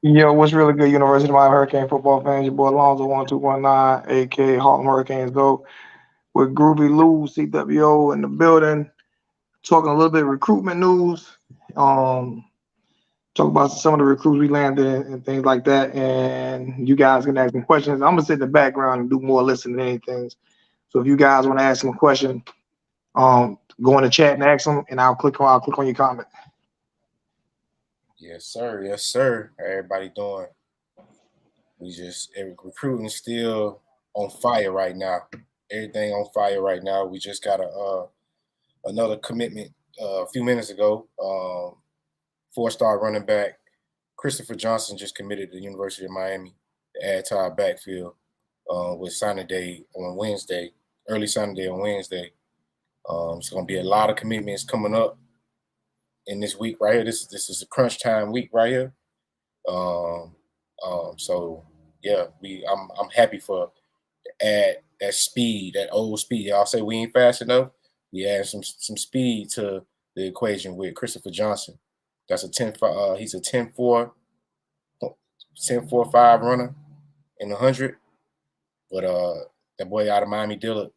Yo, what's really good, University of Miami Hurricane football fans? Your boy Alonzo 1219, aka Harlem Hurricanes Go, with Groovy Lou, CWO in the building, talking a little bit of recruitment news. Um, talk about some of the recruits we landed and things like that. And you guys can ask some questions. I'm gonna sit in the background and do more listening than anything. So if you guys want to ask some question, go in the chat and ask them, and I'll click on your comment. Yes, sir. Yes, sir. How everybody doing? Recruiting still on fire right now. Everything on fire right now. We just got another commitment a few minutes ago. 4-star running back Christopher Johnson just committed to the University of Miami to add to our backfield with signing day on Wednesday, early signing day on Wednesday. It's going to be a lot of commitments coming up in this week right here. This is a crunch time week right here. Um, so yeah, I'm happy for add that speed, that old speed. Y'all say we ain't fast enough. We add some speed to the equation with Christopher Johnson. That's a 10. He's a 10-4, 10-4-5 runner in 100. But that boy out of Miami Dillard,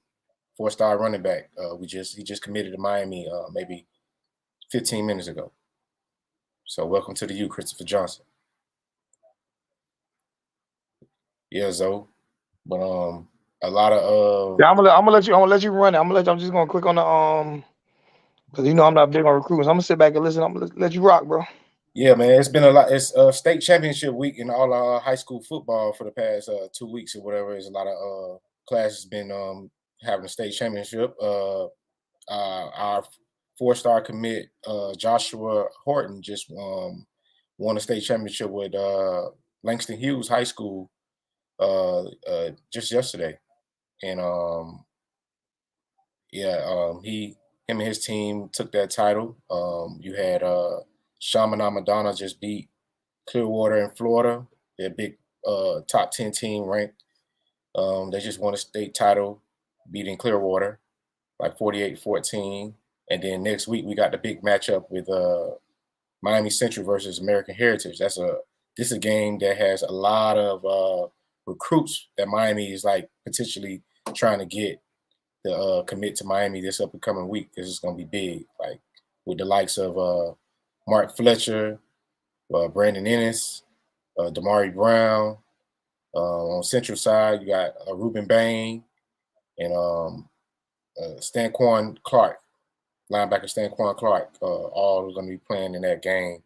4-star running back. He just committed to Miami maybe 15 minutes ago. So welcome to the U, Christopher Johnson. Yeah, Zoe. But a lot of Yeah, I'm gonna let you run it. I'm just gonna click on the because I'm not big on recruiters. I'm gonna sit back and listen. I'm gonna let you rock, bro. yeah, man, it's been a lot. It's state championship week in all high school football for the past 2 weeks or whatever. There's a lot of classes been having a state championship. Our 4-star commit Joshua Horton just won a state championship with Langston Hughes High School just yesterday, and him and his team took that title. You had Shaman Madonna just beat Clearwater in Florida. They're a big top 10 team ranked. They just won a state title, beating Clearwater like 48-14. And then next week we got the big matchup with Miami Central versus American Heritage. This is a game that has a lot of recruits that Miami is like potentially trying to get to commit to Miami this up and coming week. This is going to be big, like with the likes of Mark Fletcher, Brandon Ennis, Damari Brown. On Central side, you got Ruben Bain and Stanquan Clark, linebacker Stanquan Clark. All going to be playing in that game,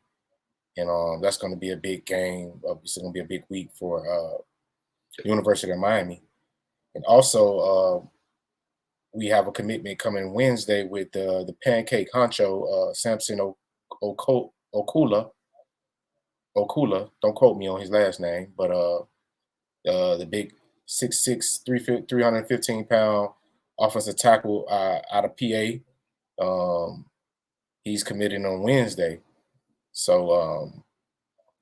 and that's going to be a big game. It's going to be a big week for University of Miami, and also we have a commitment coming Wednesday with the Pancake Honcho, Samson Okula. Okula, don't quote me on his last name, but the big 6'6", 315-pound offensive tackle out of PA. He's committing on Wednesday, so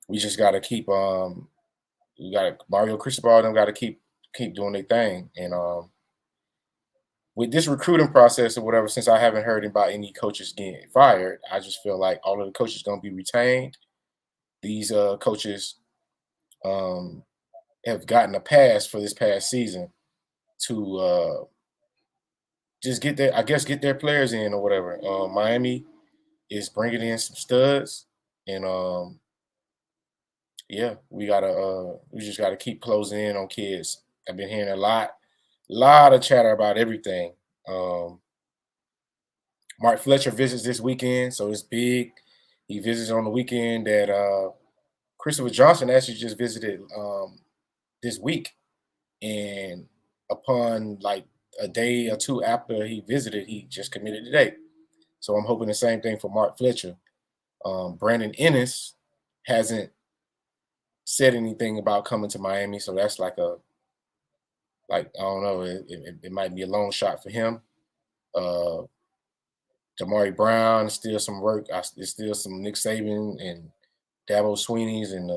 we just got to keep. We got Mario Cristobal. Them got to keep doing their thing, and with this recruiting process or whatever, since I haven't heard about any coaches getting fired, I just feel like all of the coaches going to be retained. These coaches have gotten a pass for this past season to just get their players in or whatever. Miami is bringing in some studs, and we just gotta keep closing in on kids. I've been hearing a lot of chatter about everything. Mark Fletcher visits this weekend, so it's big. He visits on the weekend that Christopher Johnson actually just visited this week, and upon like a day or two after he visited, he just committed today. So I'm hoping the same thing for Mark Fletcher. Brandon Ennis hasn't said anything about coming to Miami, so that's like I don't know, it might be a long shot for him. Damari Brown, still some work. There's still some Nick Saban and Dabo Sweeney's and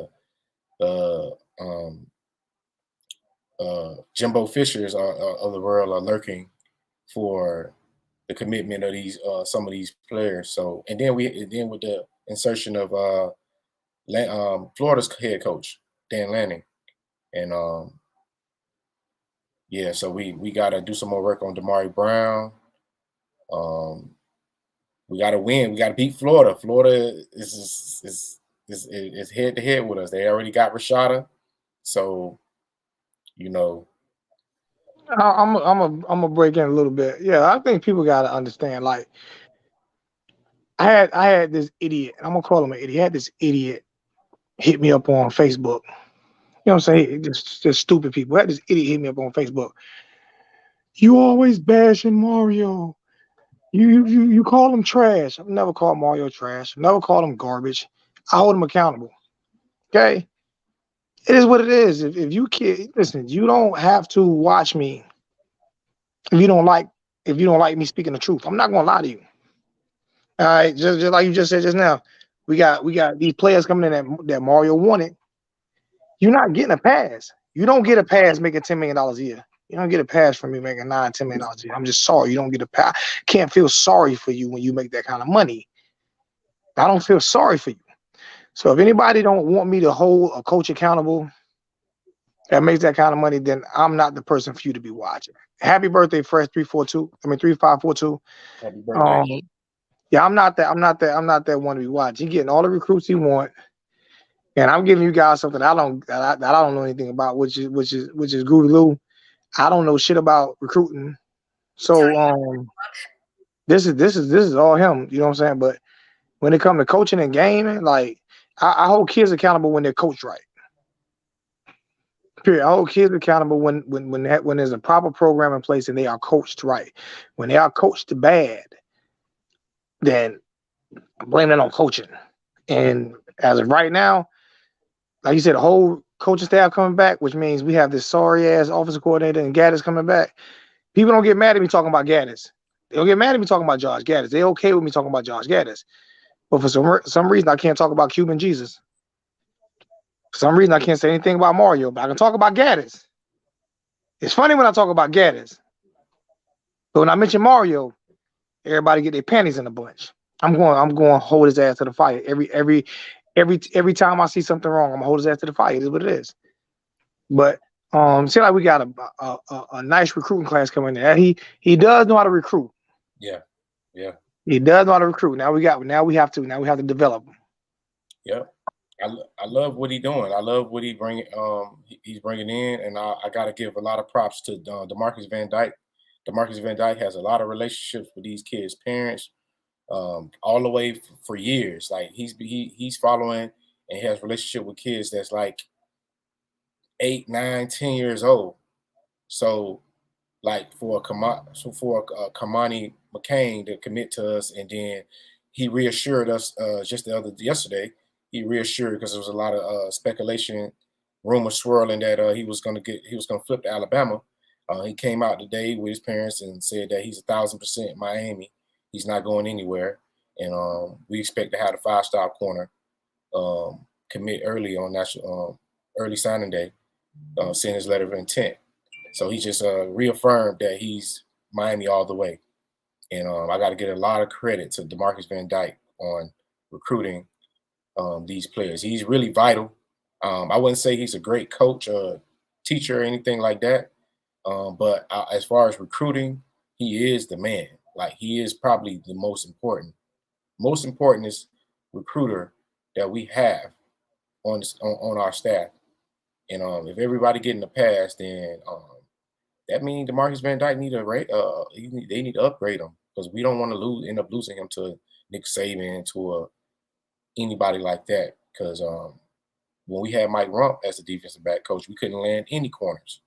Jimbo Fishers of the world are lurking for the commitment of these some of these players. So and then with the insertion of Florida's head coach, Dan Lanning. And yeah, so we gotta do some more work on Damari Brown. We gotta win. We gotta beat Florida. Florida is head to head with us. They already got Rashada, so you know. I'm gonna break in a little bit. Yeah, I think people gotta understand. Like, I had this idiot. I'm gonna call him an idiot. I had this idiot hit me up on Facebook. You know what I'm saying? Just stupid people. I had this idiot hit me up on Facebook. You always bashing Mario. You call him trash. I've never called Mario trash. I've never called him garbage. I hold him accountable. Okay? It is what it is. If you can't listen, you don't have to watch me if you don't like me speaking the truth. I'm not gonna lie to you. All right, just like you just said just now. We got these players coming in that Mario wanted. You're not getting a pass. You don't get a pass making $10 million a year. You don't get a pass from me making $9-10 million a year. I'm just sorry you don't get a pass. Can't feel sorry for you when you make that kind of money. I don't feel sorry for you. So if anybody don't want me to hold a coach accountable that makes that kind of money, then I'm not the person for you to be watching. Happy birthday, Fresh 342. I mean 3542. Happy birthday. Yeah, I'm not that one to be watching. He's getting all the recruits he want. And I'm giving you guys something I don't know anything about, which is Groovy Lou. I don't know shit about recruiting. So this is all him, you know what I'm saying? But when it comes to coaching and gaming, like I hold kids accountable when they're coached right. Period. I hold kids accountable when there's a proper program in place and they are coached right. When they are coached bad, then I blame that on coaching. And as of right now, like you said, the whole coaching staff coming back, which means we have this sorry ass offensive coordinator and Gaddis coming back. People don't get mad at me talking about Gaddis. They don't get mad at me talking about Josh Gaddis. They're okay with me talking about Josh Gaddis. But for some reason, I can't talk about Cuban Jesus. For some reason, I can't say anything about Mario, but I can talk about Gaddis. It's funny when I talk about Gaddis. But when I mention Mario, everybody get their panties in a bunch. I'm going to hold his ass to the fire. Every time I see something wrong, I'm gonna hold his ass to the fire. It is what it is. But seems like we got a nice recruiting class coming in. He does know how to recruit. Yeah. He does know how to recruit. Now we have to develop him. Yep. I love what he's doing. I love what he's bringing in, and I got to give a lot of props to DeMarcus Van Dyke. DeMarcus Van Dyke has a lot of relationships with these kids' parents, all the way for years. Like he's following and has relationship with kids that's like 8, 9, 10 years old. So like for Kamani McCain to commit to us, and then he reassured us just yesterday. He reassured because there was a lot of speculation, rumors swirling that he was going to flip to Alabama. He came out today with his parents and said that he's 1,000% Miami. He's not going anywhere, and we expect to have the 5-star corner commit early on national early signing day, send his letter of intent. So he just reaffirmed that he's Miami all the way. And I got to get a lot of credit to DeMarcus Van Dyke on recruiting these players. He's really vital. I wouldn't say he's a great coach or teacher or anything like that. But as far as recruiting, he is the man. Like he is probably the most importantest recruiter that we have on our staff. And if everybody getting a pass, then that means DeMarcus Van Dyke they need to upgrade him, because we don't want to end up losing him to Nick Saban, to anybody like that. Because when we had Mike Rump as the defensive back coach, we couldn't land any corners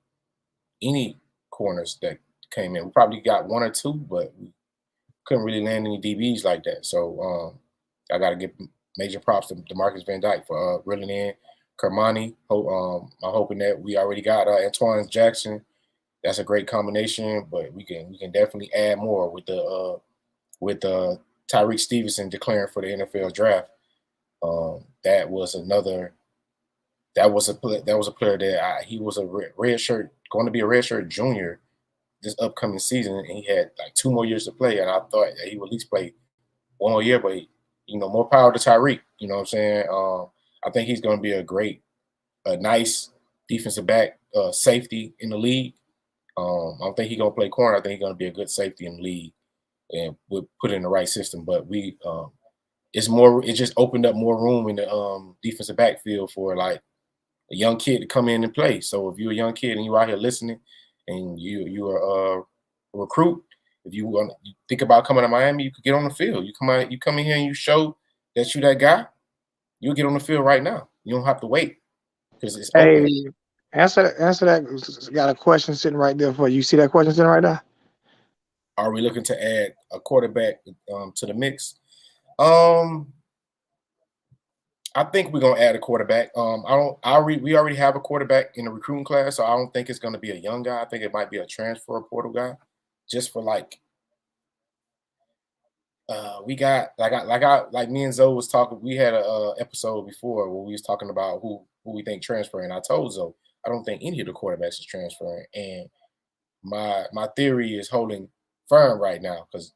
that came in. We probably got one or two, but we couldn't really land any DBs like that. So I got to give major props to DeMarcus Van Dyke for reeling in Kermani. I'm hoping that we already got Antoine Jackson. That's a great combination, but we can definitely add more with Tyreek Stevenson declaring for the NFL draft. That was a player that he was going to be a redshirt junior this upcoming season, and he had like 2 more years to play, and I thought that he would at least play 1 more year. But more power to Tyreek. You know what I'm saying? I think he's going to be a nice defensive back, safety in the league. I don't think he's going to play corner. I think he's going to be a good safety in the league, and we'll put it in the right system. But it just opened up more room in the defensive backfield for like a young kid to come in and play. So if you're a young kid and you're out here listening, and you're a recruit, if you think about coming to Miami, you could get on the field. You come in here and you show that you that guy, you'll get on the field right now. You don't have to wait because it's open. Hey, answer that. Got a question sitting right there for you. You see that question sitting right there? Are we looking to add a quarterback to the mix? I think we're gonna add a quarterback. We already have a quarterback in the recruiting class, so I don't think it's gonna be a young guy. I think it might be a transfer portal guy, just for like. We got like me and Zoe was talking. We had a episode before where we was talking about who we think transferring. I told Zoe I don't think any of the quarterbacks is transferring, and my theory is holding firm right now because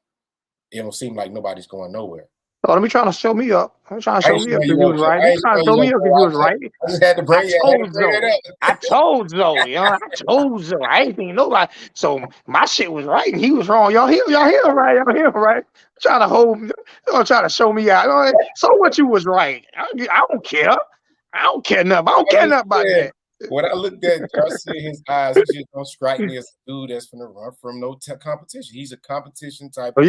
it don't seem like nobody's going nowhere. Oh, let me try to show me up. I'm trying to show me up if you was right. I'm trying to show me up if you was right. I just had to bring it up. I told Zoe, I told Zoe. I ain't think nobody. So my shit was right and he was wrong. Y'all hear right? Y'all hear right? Trying to hold, trying to show me out. So what you was right. I don't care. I don't care nothing. I don't care nothing about that. When I looked at Garcia in his eyes, he just don't strike me as a dude that's gonna run from no competition. He's a competition type. So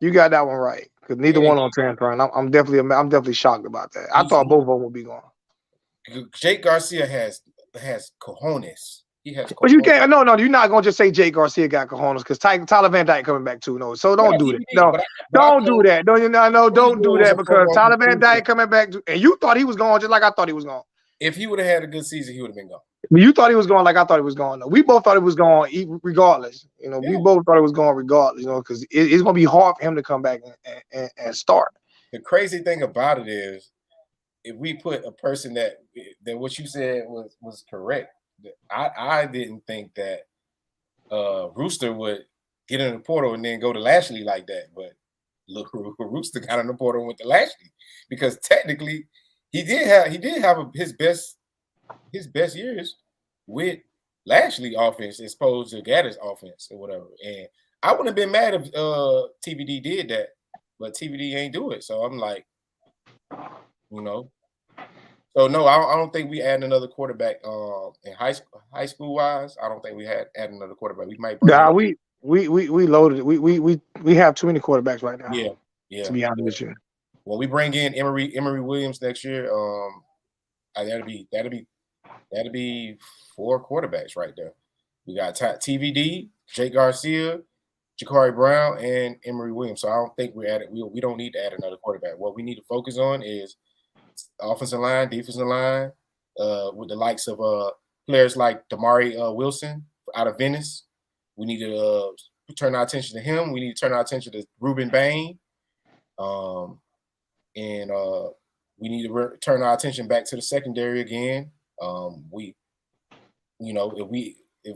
you got that one right because neither one on transferring. I'm definitely shocked about that. I thought both of them would be gone. Jake Garcia has cojones. He has. But you can't. No, you're not gonna just say Jake Garcia got cojones because Tyler Van Dyke coming back too. No, so don't do that. No, don't do that. Don't do that because Tyler Van Dyke coming back too, and you thought he was gone just like I thought he was gone. If he would have had a good season, he would have been gone. You thought he was gone like I thought he was gone. No, we both thought he was gone regardless. We both thought he was gone regardless. Because it's gonna be hard for him to come back and start. The crazy thing about it is, if we put a person that what you said was correct. I didn't think that Rooster would get in the portal and then go to Lashley like that. But look, Rooster got in the portal and went to Lashley because technically he did have his best years with Lashley offense as opposed to Gattis offense or whatever. And I wouldn't have been mad if TVD did that, but TVD ain't do it. So I'm like, So no, I don't think we add another quarterback in high school wise. I don't think we add another quarterback. We might bring we loaded it. We have too many quarterbacks right now. Yeah. To be honest with you. When we bring in Emory Williams next year, that'll be 4 quarterbacks right there. We got TVD, Jake Garcia, Ja'Cory Brown, and Emory Williams. So I don't think we don't need to add another quarterback. What we need to focus on is offensive line, defensive line, with the likes of players like Damari Wilson out of Venice. We need to turn our attention to him. We need to turn our attention to Ruben Bain. And we need to turn our attention back to the secondary again. If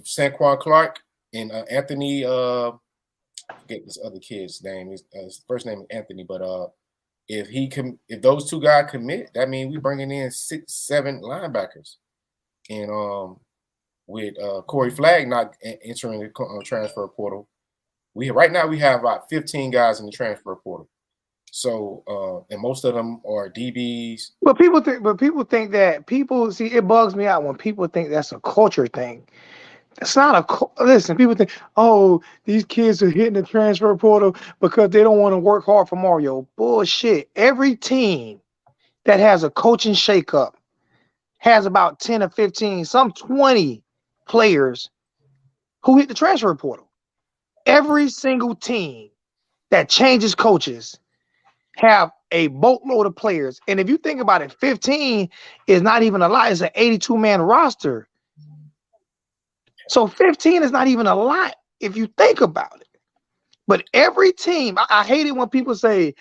Saquon Clark and Anthony, I forget this other kid's name. His first name is Anthony, but if those 2 guys commit, that means we bringing in 6-7 linebackers, and with Corey Flagg not entering the transfer portal, right now we have about 15 guys in the transfer portal. So, and most of them are DBs. But people think that see, it bugs me out when people think that's a culture thing. It's not listen, people think, oh, these kids are hitting the transfer portal because they don't want to work hard for Mario. Bullshit. Every team that has a coaching shakeup has about 10 or 15, some 20 players who hit the transfer portal. Every single team that changes coaches have a boatload of players. And if you think about it, 15 is not even a lot. It's an 82-man roster. So 15 is not even a lot if you think about it. But every team, I hate it when people say,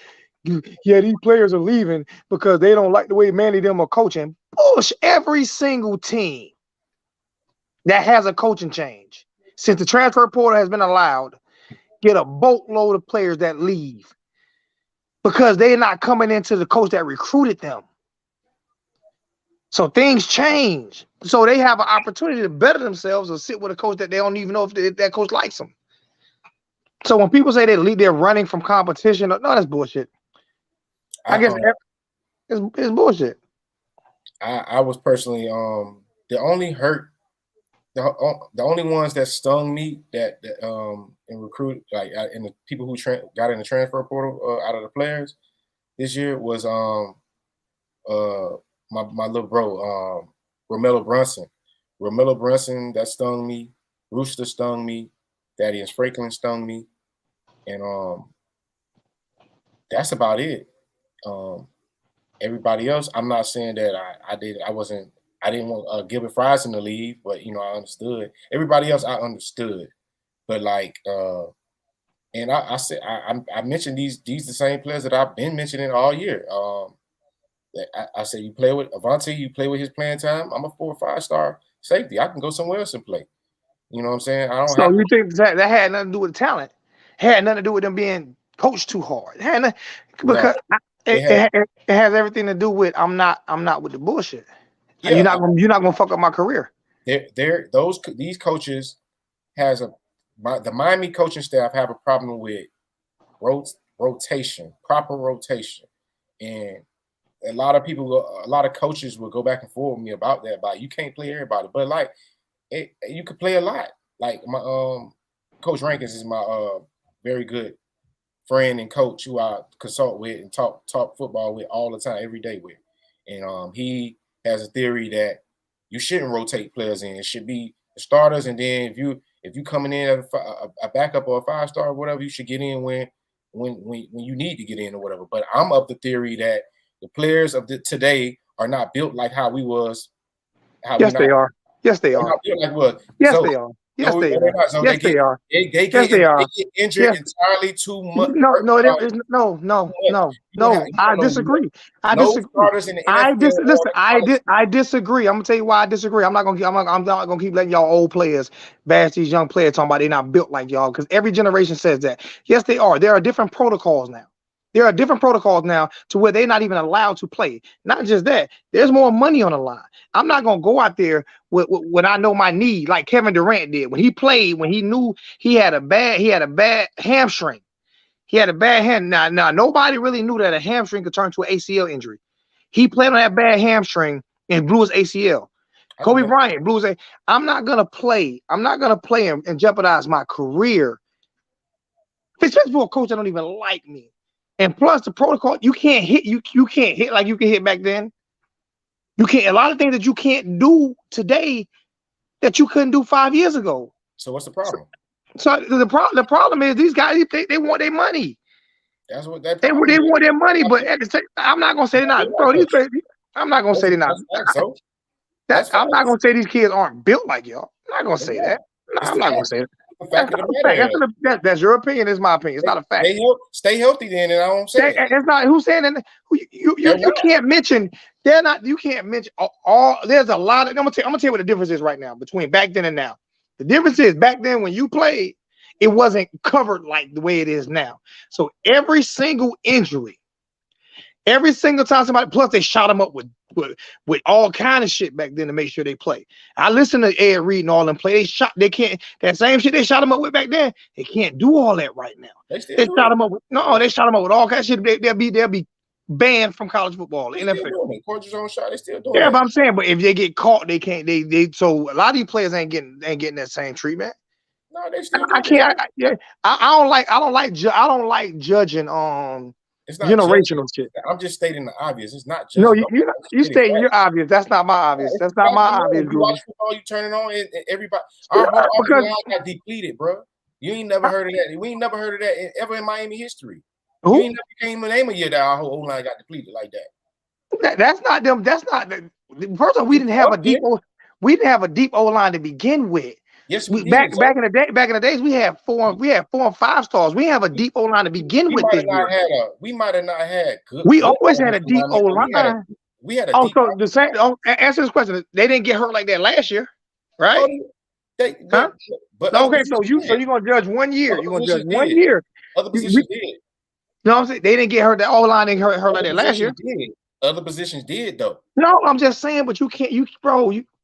yeah, these players are leaving because they don't like the way Manny them are coaching. Bullshit. Every single team that has a coaching change since the transfer portal has been allowed get a boatload of players that leave because they're not coming into the coach that recruited them. So things change. So they have an opportunity to better themselves or sit with a coach that they don't even know if that coach likes them. So when people say they're running from competition, no, that's bullshit. I guess it's bullshit. I was personally the only ones that stung me that in recruit in the people who got in the transfer portal out of the players this year was my little bro Romello Brunson. Romello Brunson, that stung me. Rooster stung me. Thaddeus Franklin stung me, and that's about it. Everybody else, I'm not saying that I didn't want Gilbert Fryson to leave, but I understood. Everybody else, I understood, but and I said I mentioned these the same players that I've been mentioning all year. I said you play with Avante, you play with his playing time. I'm a 4 or 5 star safety. I can go somewhere else and play. You know what I'm saying? I don't. So you think that had nothing to do with talent? Had nothing to do with them being coached too hard. Because it has everything to do with I'm not with the bullshit. Yeah. You're not gonna fuck up my career. These coaches the Miami coaching staff have a problem with rotation, proper rotation, and a lot of coaches will go back and forth with me about that. Like, you can't play everybody, but you could play a lot. Like my Coach Rankins is my very good friend and coach who I consult with and talk football with all the time, every day with, and he has a theory that you shouldn't rotate players in. It should be the starters, and then if you coming in as a backup or a 5-star or whatever, you should get in when you need to get in or whatever. But I'm of the theory that the players of today are not built like how we was. They are. Yes, they are. Yes, they are. Yes, they are. Yes, they are. They get injured entirely too much. No. I disagree. I disagree. I'm gonna tell you why I disagree. I'm not gonna keep letting y'all old players bash these young players talking about they're not built like y'all, because every generation says that. Yes, they are. There are different protocols now. There are different protocols now to where they're not even allowed to play. Not just that, there's more money on the line. I'm not gonna go out there when I know my knee, like Kevin Durant did when he played, when he knew he had a bad hamstring. He had a bad hand. Now nobody really knew that a hamstring could turn to an ACL injury. He played on that bad hamstring and blew his ACL. Kobe Bryant blew his. I'm not gonna play and jeopardize my career, especially for a coach that don't even like me. And plus the protocol, you can't hit like you can hit back then. You can't, a lot of things that you can't do today that you couldn't do 5 years ago. So what's the problem? So the problem is these guys, they want their money. That's what they want their money, but at the same, I'm not gonna say they're not, bro. I'm not gonna say they're not. I'm not gonna say these kids aren't built like y'all. I'm not gonna say that. I'm not gonna say that. That's your opinion. It's my opinion. It's not a fact. Stay healthy then, and I won't say it. It's not who's saying that. You can't mention. They're not. You can't mention all. There's a lot of. I'm gonna tell you what the difference is right now between back then and now. The difference is back then when you played, it wasn't covered like the way it is now. So every single injury, every single time somebody, plus they shot them up with all kind of shit back then to make sure they play. I listen to Ed Reed and all them play. They can't, that same shit they shot them up with back then. They can't do all that right now. They shot them up with all kind of shit. They'll be banned from college football. They still doing it. Cortisone shot, they still doing it. Yeah, but I'm saying, but if they get caught, they can't. So a lot of these players ain't getting that same treatment. No, they still. I can't. I don't like judging it's not generational shit. I'm just stating the obvious. It's not just. No, you stating your obvious. That's not my obvious. That's not my obvious. You watch football, you turn it on, and everybody. Our whole line got depleted, bro. You ain't never heard of that. We ain't never heard of that ever in Miami history. Who? You ain't never came to name a year that our whole line got depleted like that. That's not them. That's not the. First of all, we didn't have a deep. We didn't have a deep O line to begin with. Yes, we did. Back in the days, we had 4 and 5 stars. We have a deep O line to begin with. We might have not had good. We always had a deep O line. We had a. Oh, so the same. Answer this question. They didn't get hurt like that last year, right? But okay, so you're gonna judge 1 year. You're gonna judge 1 year. Other positions did. You know what I'm saying? They didn't get hurt. The O line didn't hurt like that last year. Other positions did though. No, I'm just saying, but you can't.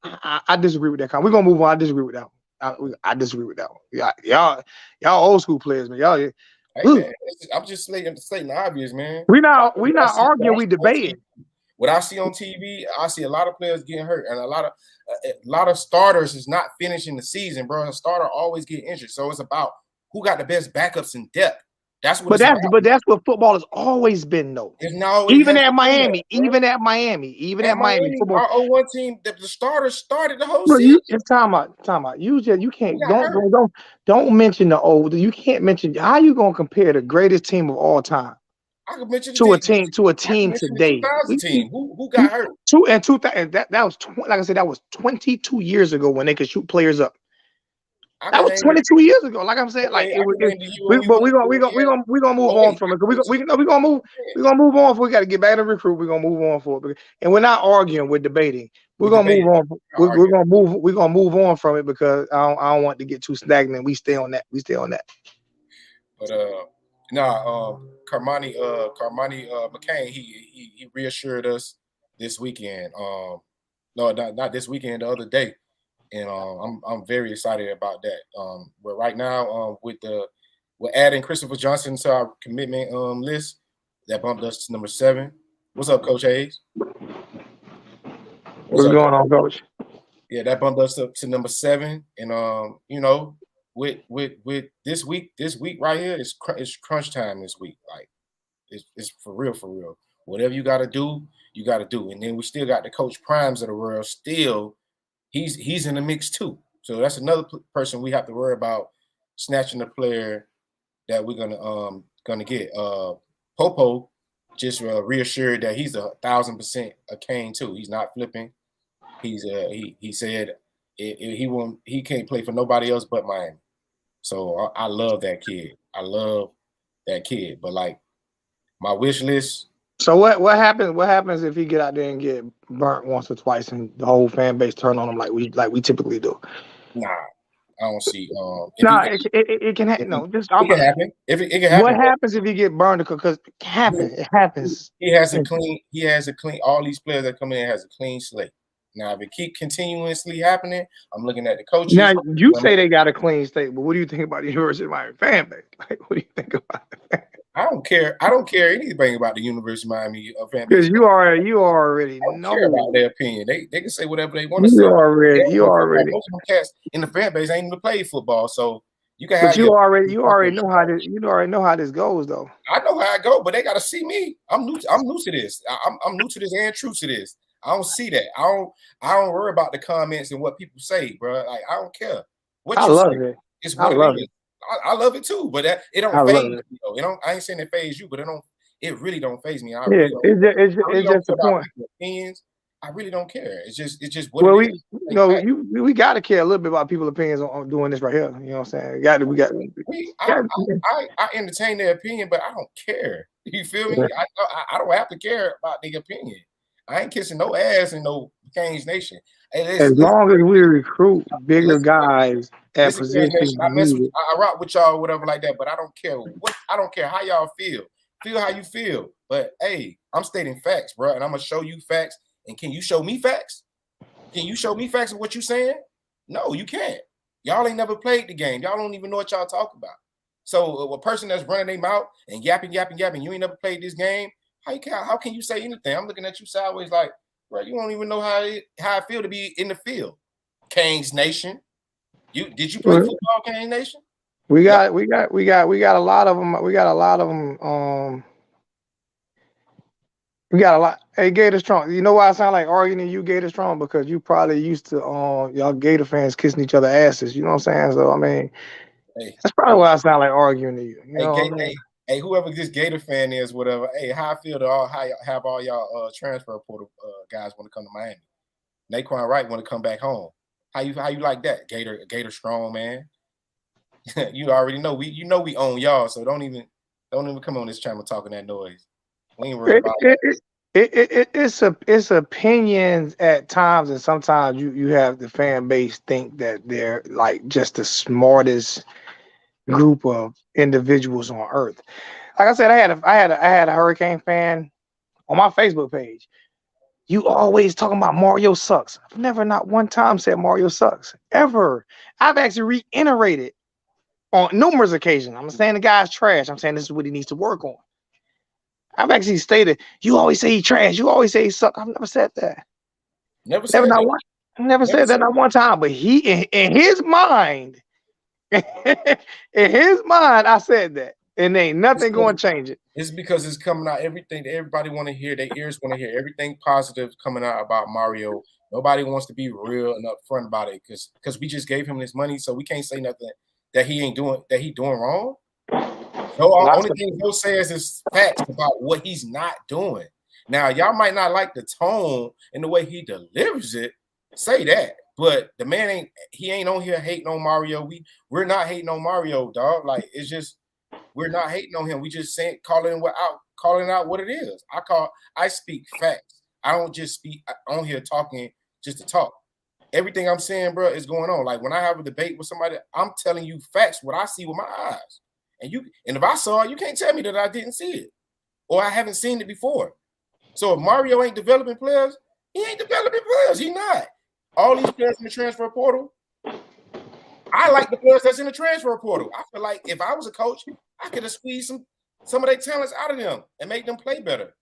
I disagree with that comment. We're gonna move on. I disagree with that one. I disagree with that one. Y'all old school players, man. Y'all. Hey man, I'm just stating the obvious, man. We not arguing. We debating. What I see on TV, I see a lot of players getting hurt, and a lot of starters is not finishing the season, bro. A starter always get injured, so it's about who got the best backups in depth. That's what. But that's what football has always been, though. Even at Miami, football. Our 0-1 team, the starters started the whole season. It's time out. You can't don't mention the old. You can't mention. How you gonna compare the greatest team of all time? I could mention to a team today. The 2000 team. Who got hurt? That was like I said, that was 22 years ago when they could shoot players up. That was 22 years ago. Like I'm saying, we're gonna move on from it. We're gonna move on. We got to get back to recruit. We're gonna move on for it, and we're not arguing. We're debating. We're gonna move on. We're gonna move on from it because I don't want to get too stagnant. We stay on that. But Carmani McCain, he reassured us this weekend. No, not this weekend. The other day. And I'm very excited about that. But right now, we're adding Christopher Johnson to our commitment list. That bumped us to number 7. What's up, Coach Hayes? What's going on, Coach? Yeah, that bumped us up to number 7. And with this week right here, it's crunch time this week. Like it's for real. Whatever you got to do, you got to do. And then we still got the Coach Primes of the world still. He's in the mix too. So that's another person we have to worry about snatching the player that we're gonna get. Popo just reassured that he's 1,000% a Cane too. He's not flipping. He said he can't play for nobody else but Miami. So I love that kid. But like my wish list. So what happens? What happens if he get out there and get burnt once or twice, and the whole fan base turn on him like we typically do? Nah, I don't see. It can happen. No, just it can happen. It can happen. What happens if he get burned? Because it happens. It happens. He has a clean. All these players that come in has a clean slate. Now, if it keep continuously happening, I'm looking at the coaches. Now you say they got a clean slate, but what do you think about the University of Miami fan base? Like, what do you think about it? I don't care anything about the University of Miami fan base. Because you already know care about their opinion. They can say whatever they want to say. You already. Most of them cats in the fan base ain't even played football, so you can. But you already know how this goes, though. I know how it goes, but they got to see me. I'm new to this. I'm new to this and true to this. I don't see that. I don't worry about the comments and what people say, bro. Like I don't care. I love it. It's what it is. I love it too, but it don't phase me. I ain't saying it phase you, but it really don't phase me. It's just the point. Opinions. I really don't care. It's just what it is. We got to care a little bit about people's opinions on doing this right here. You know what I'm saying? I entertain their opinion, but I don't care. You feel me? I don't have to care about their opinion. I ain't kissing no ass in no Canes Nation. As long as we recruit bigger guys at positions. I rock with y'all, whatever like that, but I don't care I don't care how y'all feel. Feel how you feel. But hey, I'm stating facts, bro, and I'm gonna show you facts. And can you show me facts? Can you show me facts of what you saying? No, you can't. Y'all ain't never played the game. Y'all don't even know what y'all talk about. So a person that's running their mouth and yapping, you ain't never played this game. How can you say anything? I'm looking at you sideways like, bro, you don't even know how I feel to be in the field. Canes Nation. Did you play football, Canes Nation? We got a lot of them. We got a lot. Hey, Gator Strong. You know why I sound like arguing to you, Gator Strong? Because you probably used to y'all Gator fans kissing each other asses. You know what I'm saying? So I mean, that's probably why I sound like arguing to you. Hey, whoever this Gator fan is, whatever. Hey, how I feel to have all y'all transfer portal guys want to come to Miami. Naquan Wright want to come back home. How you like that? Gator Strong, man. You already know we own y'all, so don't even come on this channel talking that noise. We ain't worried about it's opinions at times, and sometimes you have the fan base think that they're like just the smartest group of individuals on earth. Like I said, I had a Hurricane fan on my Facebook page. You always talking about Mario sucks. I've never not one time said Mario sucks ever. I've actually reiterated on numerous occasions. I'm saying the guy's trash. I'm saying this is what he needs to work on. I've actually stated, you always say he trash. You always say he suck. I've never said that. Never said that. Never said that not one time. But he, in his mind, in his mind, I said that. And ain't nothing going to change it. It's because it's coming out everything that everybody want to hear. Their ears want to hear everything positive coming out about Mario. Nobody wants to be real and upfront about it because we just gave him this money, so we can't say nothing that he ain't doing wrong. No, only thing he'll say is facts about what he's not doing. Now, y'all might not like the tone and the way he delivers it. Say that, but the man ain't on here hating on Mario. We're not hating on Mario, dog. Like it's just. We're not hating on him. We just calling out what it is. I speak facts. I don't just speak on here talking just to talk. Everything I'm saying, bro, is going on. Like when I have a debate with somebody, I'm telling you facts, what I see with my eyes. And if I saw it, you can't tell me that I didn't see it or I haven't seen it before. So if Mario ain't developing players, he ain't developing players. He not. All these players in the transfer portal, I like the players that's in the transfer portal. I feel like if I was a coach, I could have squeezed some of their talents out of them and make them play better.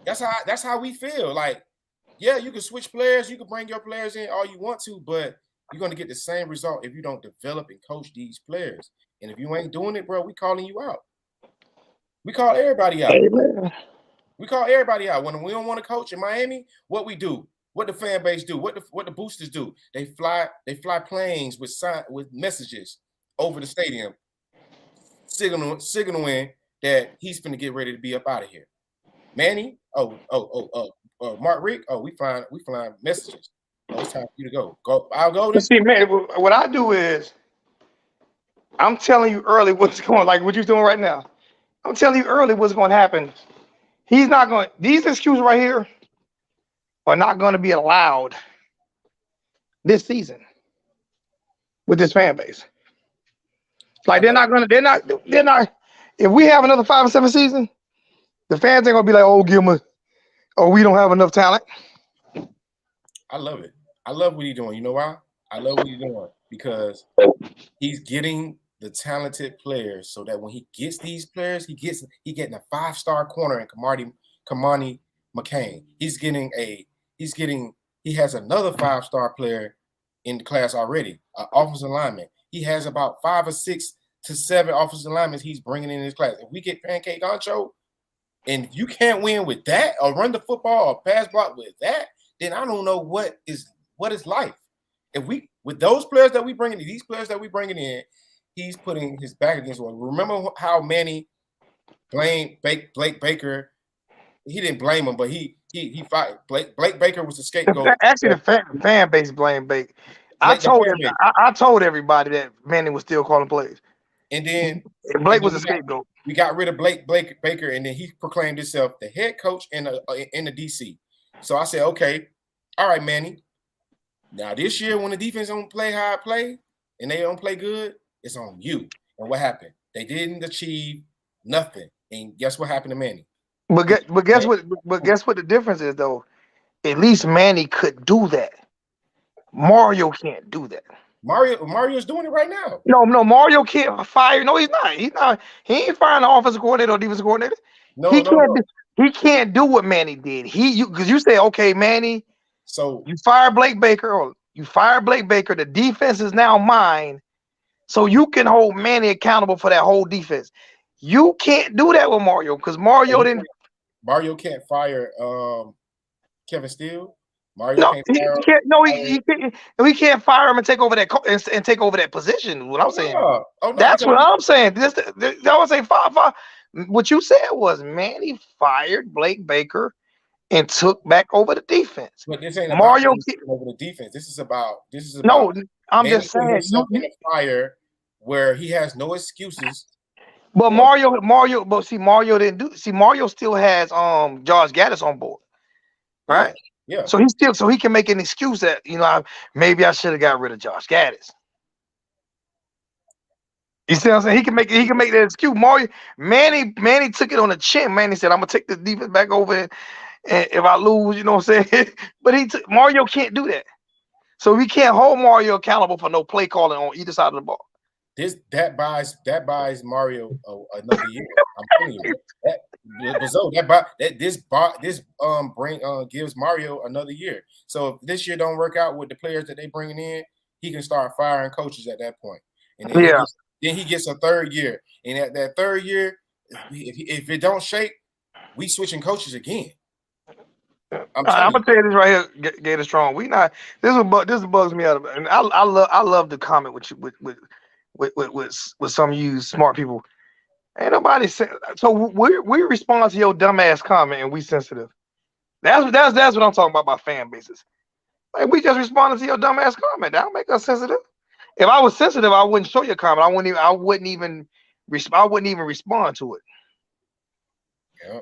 That's how we feel. Like, yeah, you can switch players, you can bring your players in all you want to, but you're going to get the same result if you don't develop and coach these players. And if you ain't doing it, bro, we calling you out. We call everybody out. Amen. We call everybody out. When we don't want to coach in Miami, what we do? What the fan base do? What the boosters do? They fly planes with messages over the stadium, signaling that he's finna get ready to be up out of here. Manny, Mark Rick, we flying messages. Oh, it's time for you to go. I'll go. See, man, what I do is I'm telling you early what's going, like what you're doing right now. I'm telling you early what's going to happen. He's not going. These excuses right here are not going to be allowed this season with this fan base. Like they're not. If we have another 5 or 7 season, the fans ain't gonna be like, "Oh, Gilmer, we don't have enough talent." I love it. I love what he's doing. You know why? I love what he's doing because he's getting the talented players so that when he gets these players, he getting a 5-star corner in Kamani McCain. He has another 5-star player in the class already, offensive lineman. He has about 5 or 6 to 7 offensive linemen he's bringing in his class. If we get Pancake Honcho, and you can't win with that or run the football or pass block with that, then I don't know what is life. If we with those players that we bringing in, these players that we bringing in, he's putting his back against one. Remember how Manny blamed Blake Baker? He didn't blame him, but he fight. Blake Baker was the scapegoat. Actually, the fan base blamed Baker. I told everybody that Manny was still calling plays. And then Blake was the scapegoat. We got rid of Blake Baker, and then he proclaimed himself the head coach in the DC. So I said, okay, all right, Manny. Now this year, when the defense don't play how I play, and they don't play good, it's on you. And what happened? They didn't achieve nothing. And guess what happened to Manny? But guess what the difference is though? At least Manny could do that. Mario can't do that. Mario's doing it right now. No, Mario can't fire. No, he's not. He ain't firing the offensive coordinator or defensive coordinator. He can't do what Manny did. Because you say, okay, Manny, so you fire Blake Baker. The defense is now mine. So you can hold Manny accountable for that whole defense. You can't do that with Mario because Mario can't fire Kevin Steele. We can't fire him and take over that position. What I'm saying, that's what I'm saying. I would say five. What you said was Manny fired Blake Baker and took back over the defense. But this ain't Mario over the defense. This is about. No, I'm Manny just saying. In a fire where he has no excuses. But Mario didn't do. See, Mario still has Josh Gaddis on board, right? Yeah. So he can make an excuse that maybe I should have got rid of Josh Gaddis. You see what I'm saying? He can make that excuse. Manny took it on the chin. Manny said, "I'm gonna take this defense back over, and if I lose, you know what I'm saying." But Mario can't do that, so we can't hold Mario accountable for no play calling on either side of the ball. That buys Mario another year. I'm telling you that gives Mario another year. So if this year don't work out with the players that they bringing in, he can start firing coaches at that point. And then he gets a third year. And at that third year, if it don't shake, we switching coaches again. I'm gonna tell you this right here, Gator Strong. This bugs me out. And I love the comment with you with some of you smart people. Ain't nobody say, so we respond to your dumbass comment and we sensitive. That's what I'm talking about by fan bases. Like we just responded to your dumbass comment. That don't make us sensitive. If I was sensitive, I wouldn't show your comment. I wouldn't even respond to it. Yeah.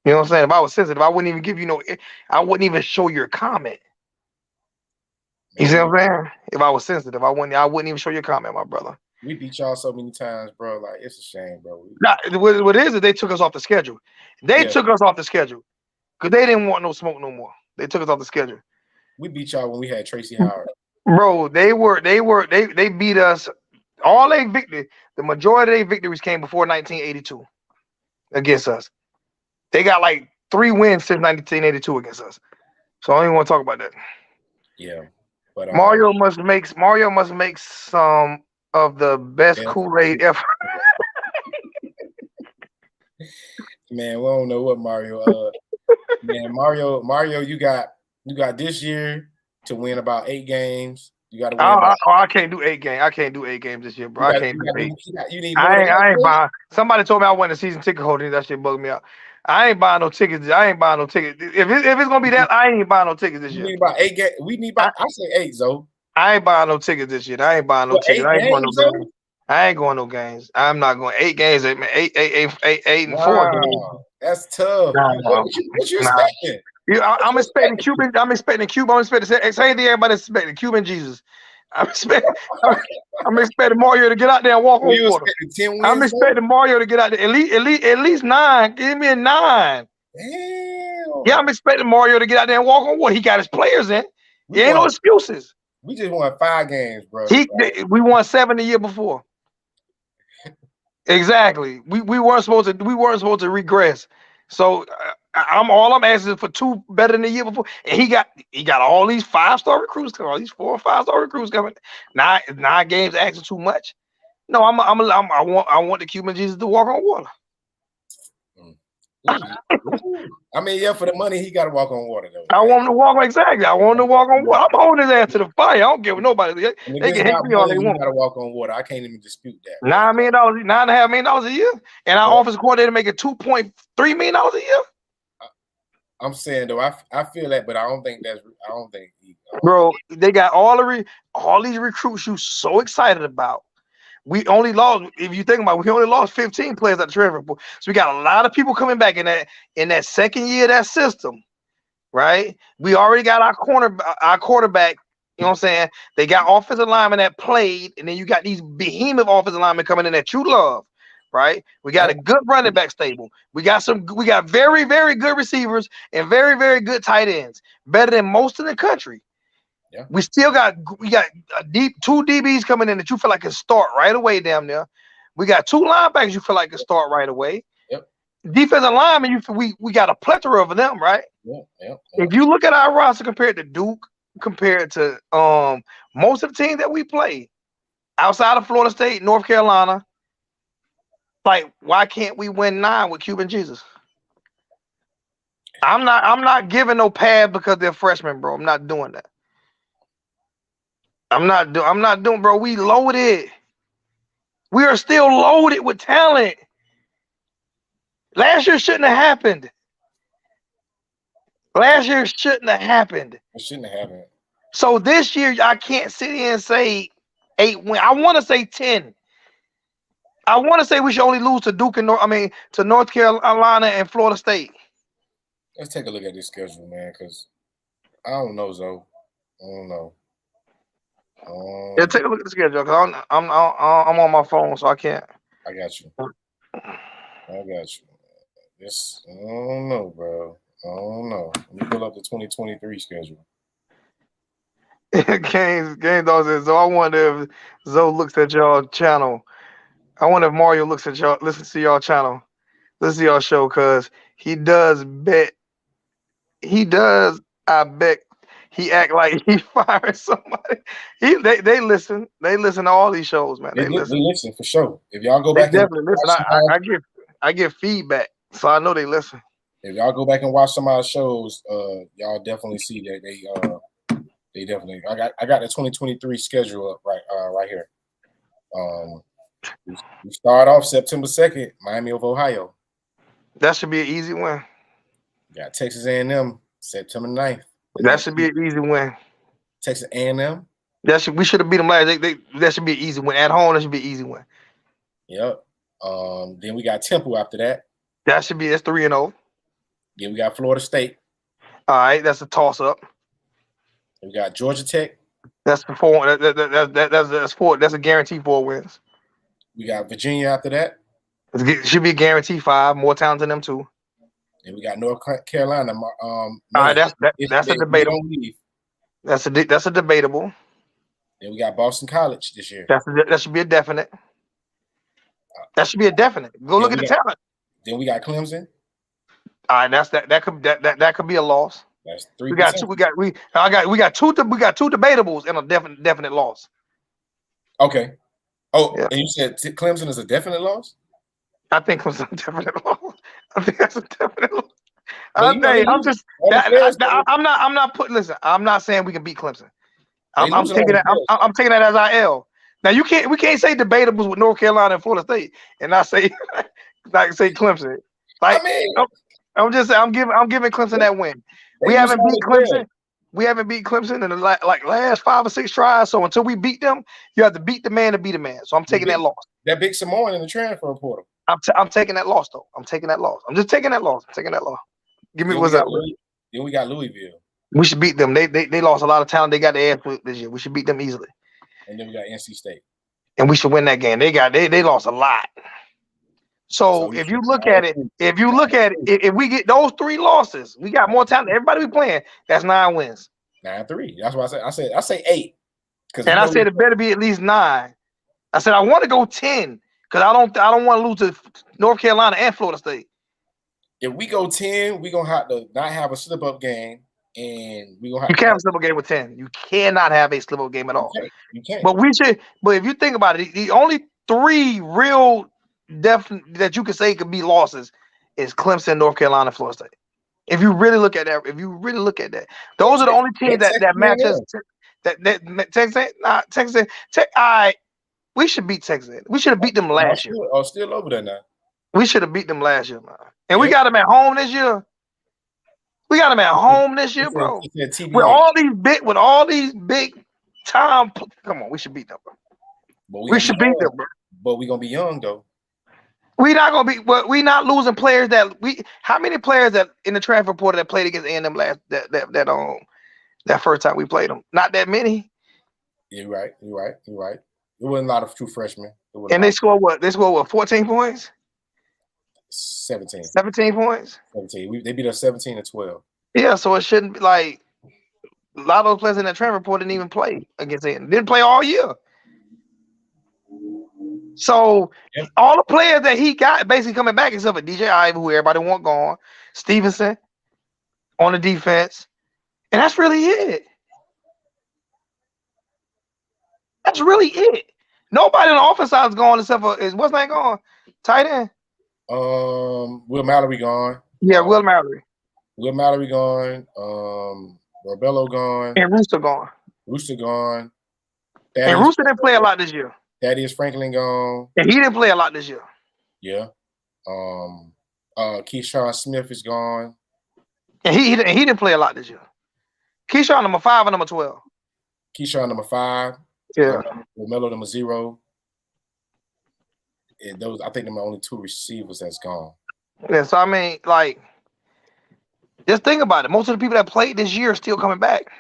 You know what I'm saying? If I was sensitive, I wouldn't even give you I wouldn't even show your comment. You see what I'm saying? If I was sensitive, I wouldn't even show your comment, my brother. We beat y'all so many times, bro. Like it's a shame, bro. What it is they took us off the schedule. They took us off the schedule because they didn't want no smoke no more. They took us off the schedule. We beat y'all when we had Tracy Howard. Bro, they beat us. All their victory, the majority of their victories came before 1982 against us. They got like 3 wins since 1982 against us. So I don't even want to talk about that. Yeah. But Mario must make some of the best Kool-Aid ever. Man, we don't know what Mario. Man, Mario, you got this year to win about 8 games. You got to win. I can't do 8 games. I can't do 8 games this year, bro. I can't do 8. You need more I ain't buying. Somebody told me I wasn't a season ticket holder. That shit bugged me out. I ain't buying no tickets. I ain't buying no tickets. If it's gonna be that, I ain't buying no tickets this year. We need about 8 games. We need about. I say 8, Zoe. I ain't buying no tickets this year. I ain't buying no tickets. I ain't going no games. I ain't going no games. I'm not going 8 games. 8 and 4 games. That's tough. What you expecting? I'm expecting Cuban. I'm expecting the same thing everybody's expecting. Cuban Jesus. I'm expecting Mario to get out there and walk on water. I'm expecting Mario to get out there at least 9. Give me a 9. Damn. Yeah, I'm expecting Mario to get out there and walk on water. He got his players in. There ain't no excuses. We just won 5 games, bro. We won 7 the year before. Exactly. We weren't supposed to regress. So I'm asking for 2 better than the year before, and he got all these 5-star recruits coming, all these 4 or 5-star recruits coming. 9 games asking too much. No, I want the Cuban Jesus to walk on water. I mean, yeah, for the money, he got to walk on water, though. I want him to walk exactly. I want him to walk on water. I'm holding his ass to the fire. I don't care what nobody. They can hit me all they want. Got to walk on water. I can't even dispute that. $9 million, $9.5 million a year, and our offensive coordinator making $2.3 million a year. I'm saying though, I feel that, but I don't think. Bro, they got all these recruits you so excited about. We only lost, if you think about it, we only lost 15 players at the transfer portal. So we got a lot of people coming back in that second year of that system, right? We already got our quarterback, you know what I'm saying? They got offensive linemen that played, and then you got these behemoth offensive linemen coming in that you love, right? We got a good running back stable. We got very, very good receivers and very, very good tight ends, better than most in the country. Yeah. We got a 2 DBs coming in that you feel like can start right away down there. We got 2 linebackers you feel like can start right away. Yep. Defensive linemen, we got a plethora of them, right? Yep. If you look at our roster compared to Duke, compared to most of the teams that we play outside of Florida State, North Carolina, like why can't we win 9 with Cuban Jesus? I'm not giving no pad because they're freshmen, bro. I'm not doing that. I'm not doing, bro. We loaded. We are still loaded with talent. Last year shouldn't have happened. It shouldn't have happened. So this year, I can't sit here and say 8 wins. I want to say 10. I want to say we should only lose to Duke and to North Carolina and Florida State. Let's take a look at this schedule, man, because I don't know, Zoe. I don't know. Yeah, take a look at the schedule because I'm on my phone, so I can't. I got you. This, I don't know, bro. I don't know. Let me pull up the 2023 schedule. Game Dog says, so I wonder if Zoe looks at y'all channel. I wonder if Mario looks at y'all, listens to y'all channel, listen to y'all show, because he does bet. He does. I bet he act like he fired somebody. They listen. They listen to all these shows, man. They listen. They listen for sure. If y'all go They back and definitely listen. I get feedback, so I know they listen. if y'all go back and watch some of our shows, y'all definitely see that they definitely. I got the 2023 schedule up right here. We start off September 2nd, Miami of Ohio. That should be an easy win. Got Texas A&M September 9th. That should be an easy win. Texas A&M. We should have beat them last. That should be an easy win. At home, that should be an easy win. Yep. Then we got Temple after that. That's 3-0. Then we got Florida State. All right, that's a toss up. We got Georgia Tech. That's the 4. That's 4. That's a guarantee 4 wins. We got Virginia after that. It should be a guarantee 5. More talent than them too. And we got North Carolina. All right, that's a debatable. That's a debatable. Then we got Boston College this year. That should be a definite. That should be a definite. Go look at the talent. Then we got Clemson. All right, that could be a loss. That's 3%. We got two debatables and a definite loss. Okay. Oh, yeah. And you said Clemson is a definite loss? I think Clemson is a definite loss. I think that's a definite loss. I'm not putting. Listen, I'm not saying we can beat Clemson. I'm taking that. I'm taking that as our L. Now we can't say debatables with North Carolina and Florida State and not say say Clemson. Like I'm just saying I'm giving Clemson that win. We haven't beat Clemson. We haven't beat Clemson in the last 5 or 6 tries. So until we beat them, you have to beat the man to beat the man. So I'm taking that loss. That big Samoan in the transfer portal. I'm taking that loss though. I'm taking that loss. I'm just taking that loss. I'm taking that loss. Give me what's up. Then we got Louisville. We should beat them. They lost a lot of talent. They got their ass whipped this year. We should beat them easily. And then we got NC State. And we should win that game. They lost a lot. So if you look at it, if we get those 3 losses, we got more talent. Everybody we playing, that's 9 wins. 9-3. That's what I say 8. And I said it better be at least 9. I said I want to go 10 because I don't want to lose to North Carolina and Florida State. If we go 10, we're gonna have to not have a slip-up game. And we gonna have you can't have a slip-up game with 10. You cannot have a slip-up game at all. You can't. But if you think about it, the only 3 real that you could say could be losses is Clemson, North Carolina, Florida State. If you really look at that, those are the only teams that match us. That Texas. All right, we should beat Texas. We should have beat them last year. Oh, still over there now. We should have beat them last year, man. And we got them at home this year. We got them at home this year, bro. With all these big time. Come on, we should beat them, bro. We should beat them, bro. But we're gonna be young though. We're not gonna be. But we're not losing players that we. How many players that in the transfer portal that played against A&M that first time we played them? Not that many. You're right. There wasn't a lot of true freshmen. And they scored what? They scored what? 14 points. 17. 17 points. 17. They beat us 17-12. Yeah, so it shouldn't be like a lot of those players in that transfer portal didn't even play against A&M. Didn't play all year. So all the players that he got basically coming back, except for DJ Iver, who everybody want gone, Stevenson on the defense, and that's really it. That's really it. Nobody on the offense side is gone except for what's name gone? Tight end. Will Mallory gone. Yeah, Will Mallory. Will Mallory gone. Robello gone. And Rooster gone. And Rooster didn't play a lot this year. Thaddeus Franklin gone. And he didn't play a lot this year. Yeah. Keyshawn Smith is gone. And he didn't play a lot this year. Keyshawn number 5 and number 12. Keyshawn number 5. Yeah. Romelo number 0. And those, I think, they're my only 2 receivers that's gone. Yeah, so I mean, like, just think about it. Most of the people that played this year are still coming back.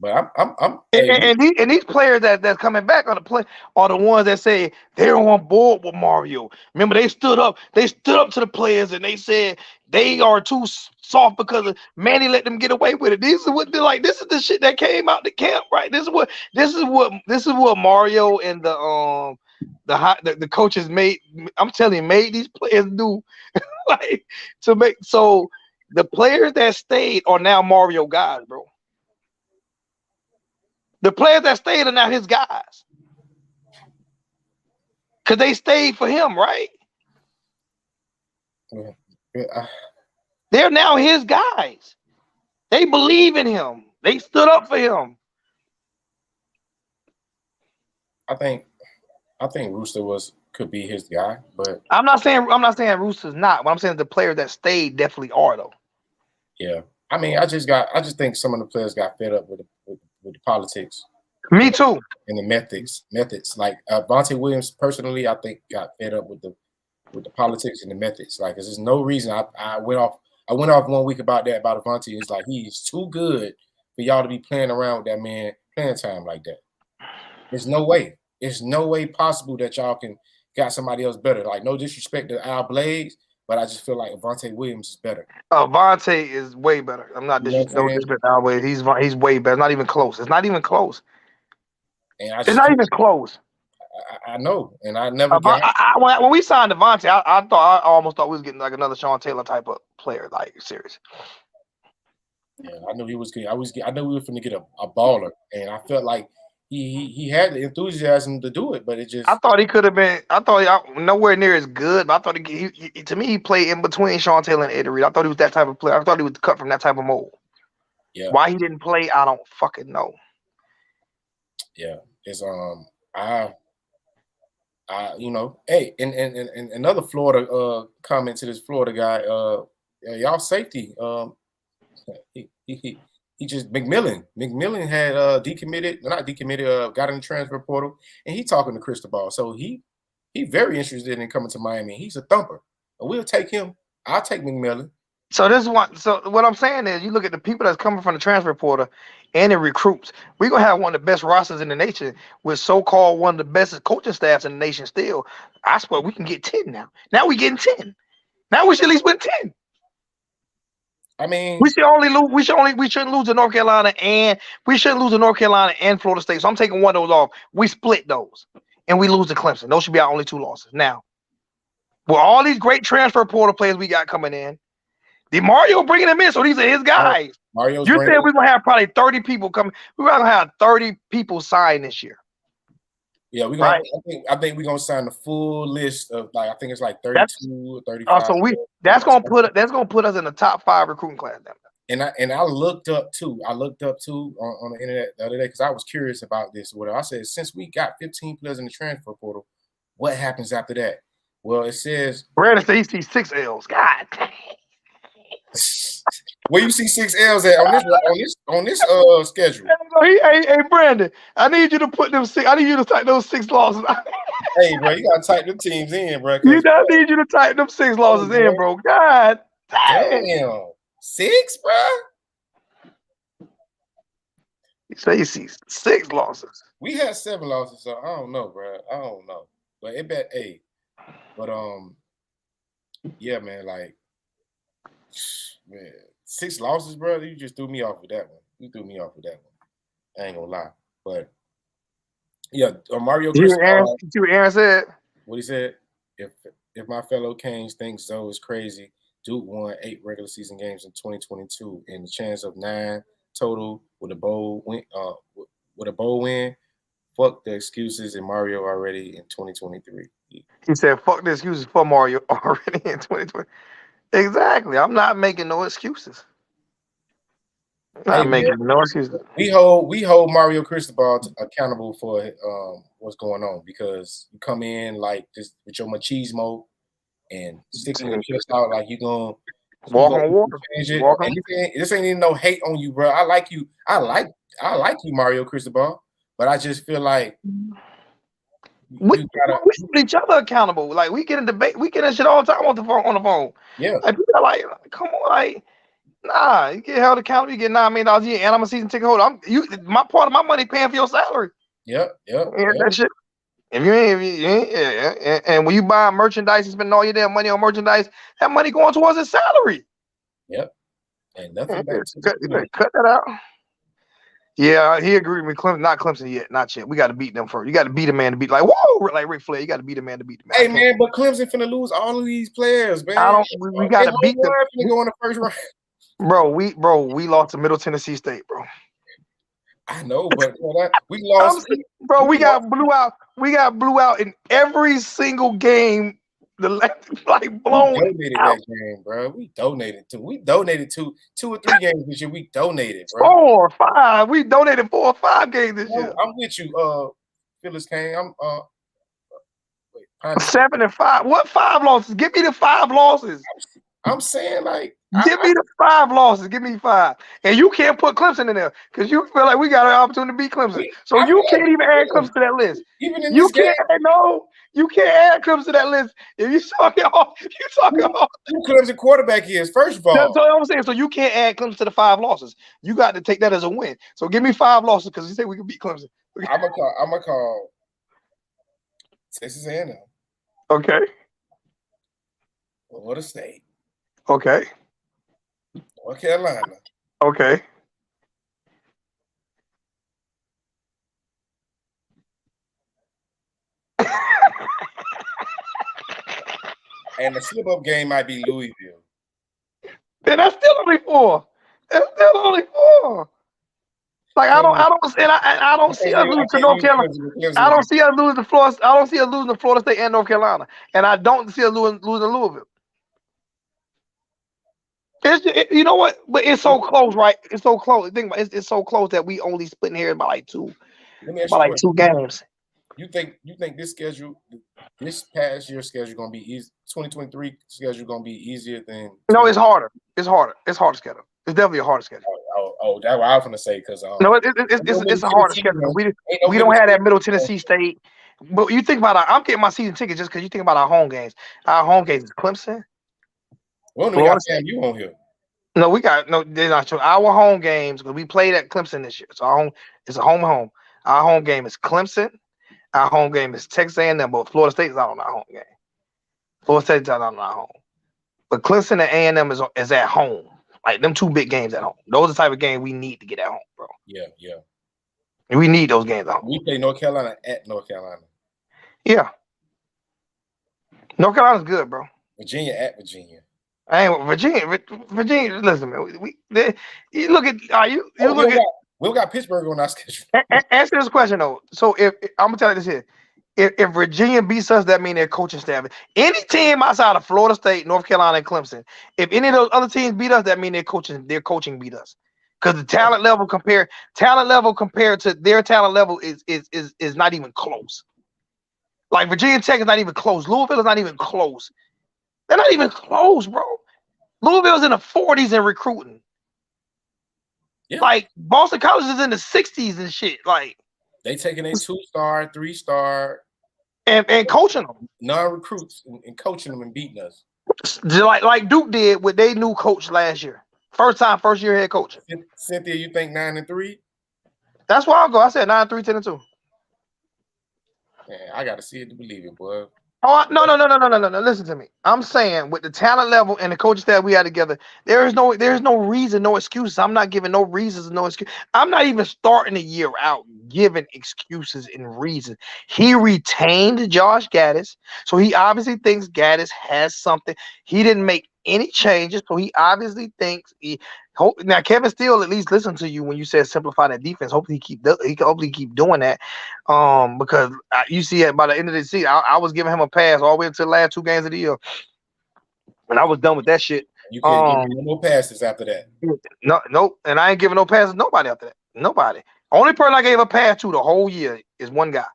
But I'm And these players that's coming back on the play are the ones that say they're on board with Mario. Remember, they stood up to the players and they said they are too soft because Manny let them get away with it. This is what they're like. This is the shit that came out the camp, right? This is what Mario and the coaches made. I'm telling you, made these players do like to make so the players that stayed are now Mario guys, bro. The players that stayed are now his guys. Because they stayed for him, right? They're now his guys. They believe in him. They stood up for him. I think Rooster could be his guy, but I'm not saying Rooster's not. What I'm saying is the players that stayed definitely are though. Yeah. I mean, I just think some of the players got fed up with the politics. Me too. And the methods. Like Vontae Williams, personally, I think got fed up with the politics and the methods. Like, there's no reason. I went off 1 week about Vontae. It's like he's too good for y'all to be playing around with that man playing time like that. There's no way. There's no way possible that y'all got somebody else better. Like, no disrespect to Al Blades, but I just feel like Vontae Williams is better. Vontae is way better. I'm not disrespect Al Blades. He's way better. Not even close. It's not even close. And it's not even close. I know, and I never when we signed Devontae, I almost thought we was getting like another Sean Taylor type of player, like serious. Yeah, I knew he was good. I knew we were finna get a baller, and I felt like he had the enthusiasm to do it, but it just. I thought he could have been. I thought nowhere near as good, but I thought he to me he played in between Sean Taylor and Eddie Reed. I thought he was that type of player. I thought he was cut from that type of mold. Yeah. Why he didn't play, I don't fucking know. Yeah, it's hey, and another Florida comment to this Florida guy, y'all safety, he just McMillan had not decommitted, got in the transfer portal, and he talking to Cristobal, so he very interested in coming to Miami. He's a thumper. We'll take him. I'll take McMillan. So what I'm saying is, you look at the people that's coming from the transfer portal and the recruits. We're gonna have one of the best rosters in the nation with so-called one of the best coaching staffs in the nation. Still, I swear we can get 10 now. Now we getting 10. Now we should at least win 10. I mean, we shouldn't lose to North Carolina, and we shouldn't lose to North Carolina and Florida State. So I'm taking one of those off. We split those, and we lose to Clemson. Those should be our only 2 losses. Now, with all these great transfer portal players we got coming in. Mario bringing them in, so these are his guys. You said we're gonna have probably 30 people coming. We're gonna have 30 people sign this year. Yeah, we're gonna. Right? I think we're gonna sign the full list of I think it's like 32 or 35. So that's gonna put us in the top 5 recruiting class. And I looked up too. On the internet the other day because I was curious about this. What I said, since we got 15 players in the transfer portal, what happens after that? Well, it says Brandon said he sees 6 L's. God. Where you see 6 L's at on this schedule? Hey, Brandon, I need you to put them 6. I need you to type those 6 losses. Hey, bro, you gotta type them teams in, bro. I need you to type them 6 losses in, bro. God damn. 6, bro. You say you see 6 losses. We had 7 losses, so I don't know, bro. I don't know, but it bet 8. But yeah, man, like. Man, 6 losses, bro. You just threw me off with that one. I ain't gonna lie, but yeah, Mario. You see what Aaron said? What he said? If my fellow Canes think Zoe is crazy, Duke won 8 regular season games in 2022, and the chance of 9 total with a bowl win. Fuck the excuses in Mario already in 2023. He said, "Fuck the excuses for Mario already in 2020." Exactly. I'm not making no excuses. No excuses. We hold Mario Cristobal accountable for what's going on because you come in like this with your machismo and sticking your chest out like you gonna walk on water. This ain't even no hate on you, bro. I like you. I like you, Mario Cristobal, but I just feel like we hold each other accountable. Like we get in debate, we get in shit all the time on the phone. Yeah, like people are like, come on, like Nah, you get held accountable. You get $9 million a year, and I'm a season ticket holder. My part of my money paying for your salary. Yep. That shit. If you ain't, and when you buy merchandise and spend all your damn money on merchandise, that money going towards his salary. Yep. And nothing back to cut that out. Yeah, he agreed with me. Clemson, not Clemson yet, not yet. We got to beat them first. You got to beat a man to beat like whoa, like Ric Flair. You got to beat a man to beat the man. Hey man, but Clemson finna lose all of these players, man. I don't. We got to beat them. Finna go in the first round. We lost to Middle Tennessee State, bro. I know, but we lost. Bro, we got blew out. We got blew out in every single game. Like blown. We donated that game, bro. We donated two or three games this year. We donated, bro. 4 or 5. We donated 4 or 5 games this year. I'm with you, Phyllis Kane. I'm 7 and 5. What 5 losses? Give me the 5 losses. I'm saying like give me the 5 losses. Give me 5. And you can't put Clemson in there because you feel like we got an opportunity to beat Clemson. So you can't even add Clemson to that list. Even in this game, you can't add Clemson to that list. If you talking off, who Clemson quarterback is, first of all. That's what I'm saying. So you can't add Clemson to the 5 losses. You got to take that as a win. So give me 5 losses because you say we can beat Clemson. I'm gonna call Texas A&M. Okay. Florida State. Okay. North Carolina. Okay. And the slip-up game might be Louisville. Then that's still only 4. That's still only 4. Like I don't see us losing to North Carolina. I don't see us losing to Florida. I don't see us losing to Florida State and North Carolina, and I don't see us losing to Louisville. You know what? But it's so close, right? It's so close. Think about it's so close that we only splitting hairs by like 2 games. You think this schedule, this past year schedule, gonna be easy? 2023 schedule gonna be easier than? No, it's harder. It's harder. It's harder schedule. It's definitely a harder schedule. That's what I was gonna say because no, it's a harder schedule. We don't have that Middle Tennessee State. But you think about I'm getting my season ticket just because you think about our home games. Our home games is Clemson. We got you on here. No, they're not true. Our home games because we played at Clemson this year. So it's a home. Our home game is Clemson. Our home game is Texas A&M, but Florida State is not on our home game. Florida State is not on our home. But Clemson and A&M is at home. Like them 2 big games at home. Those are the type of games we need to get at home, bro. Yeah. And we need those games at home. We play North Carolina at North Carolina. Yeah. North Carolina's good, bro. Virginia at Virginia. Virginia. Listen, man. You look at. We got Pittsburgh on our schedule. Answer this question though. So if I'm gonna tell you this here, if Virginia beats us, that means their coaching staff. Any team outside of Florida State, North Carolina, and Clemson, if any of those other teams beat us, that means their coaching beat us. Because the talent level compared to their talent level is not even close. Like Virginia Tech is not even close. Louisville is not even close. They're not even close, bro. Louisville's in the 40s in recruiting. Yeah. Like Boston College is in the 60s and shit. Like they taking a 2-star, 3-star, and coaching them, non-recruits, and coaching them and beating us. Like Duke did with their new coach last year. First year head coach. Cynthia, you think 9-3? That's where I'll go. I said 9-3, 10-2. Man, I gotta see it to believe it, boy. Oh no! Listen to me. I'm saying with the talent level and the coaching staff we had together, there's no reason, no excuses. I'm not giving no reasons, no excuse. I'm not even starting the year out giving excuses and reasons. He retained Josh Gaddis, so he obviously thinks Gaddis has something. He didn't make any changes, so he obviously thinks now Kevin Steele at least listened to you when you said simplify that defense. Hopefully he can keep doing that. Because you see by the end of the season, I was giving him a pass all the way until the last 2 games of the year, and I was done with that shit. You can't give no passes after that. No, and I ain't giving no passes to nobody after that. Nobody. Only person I gave a pass to the whole year is one guy,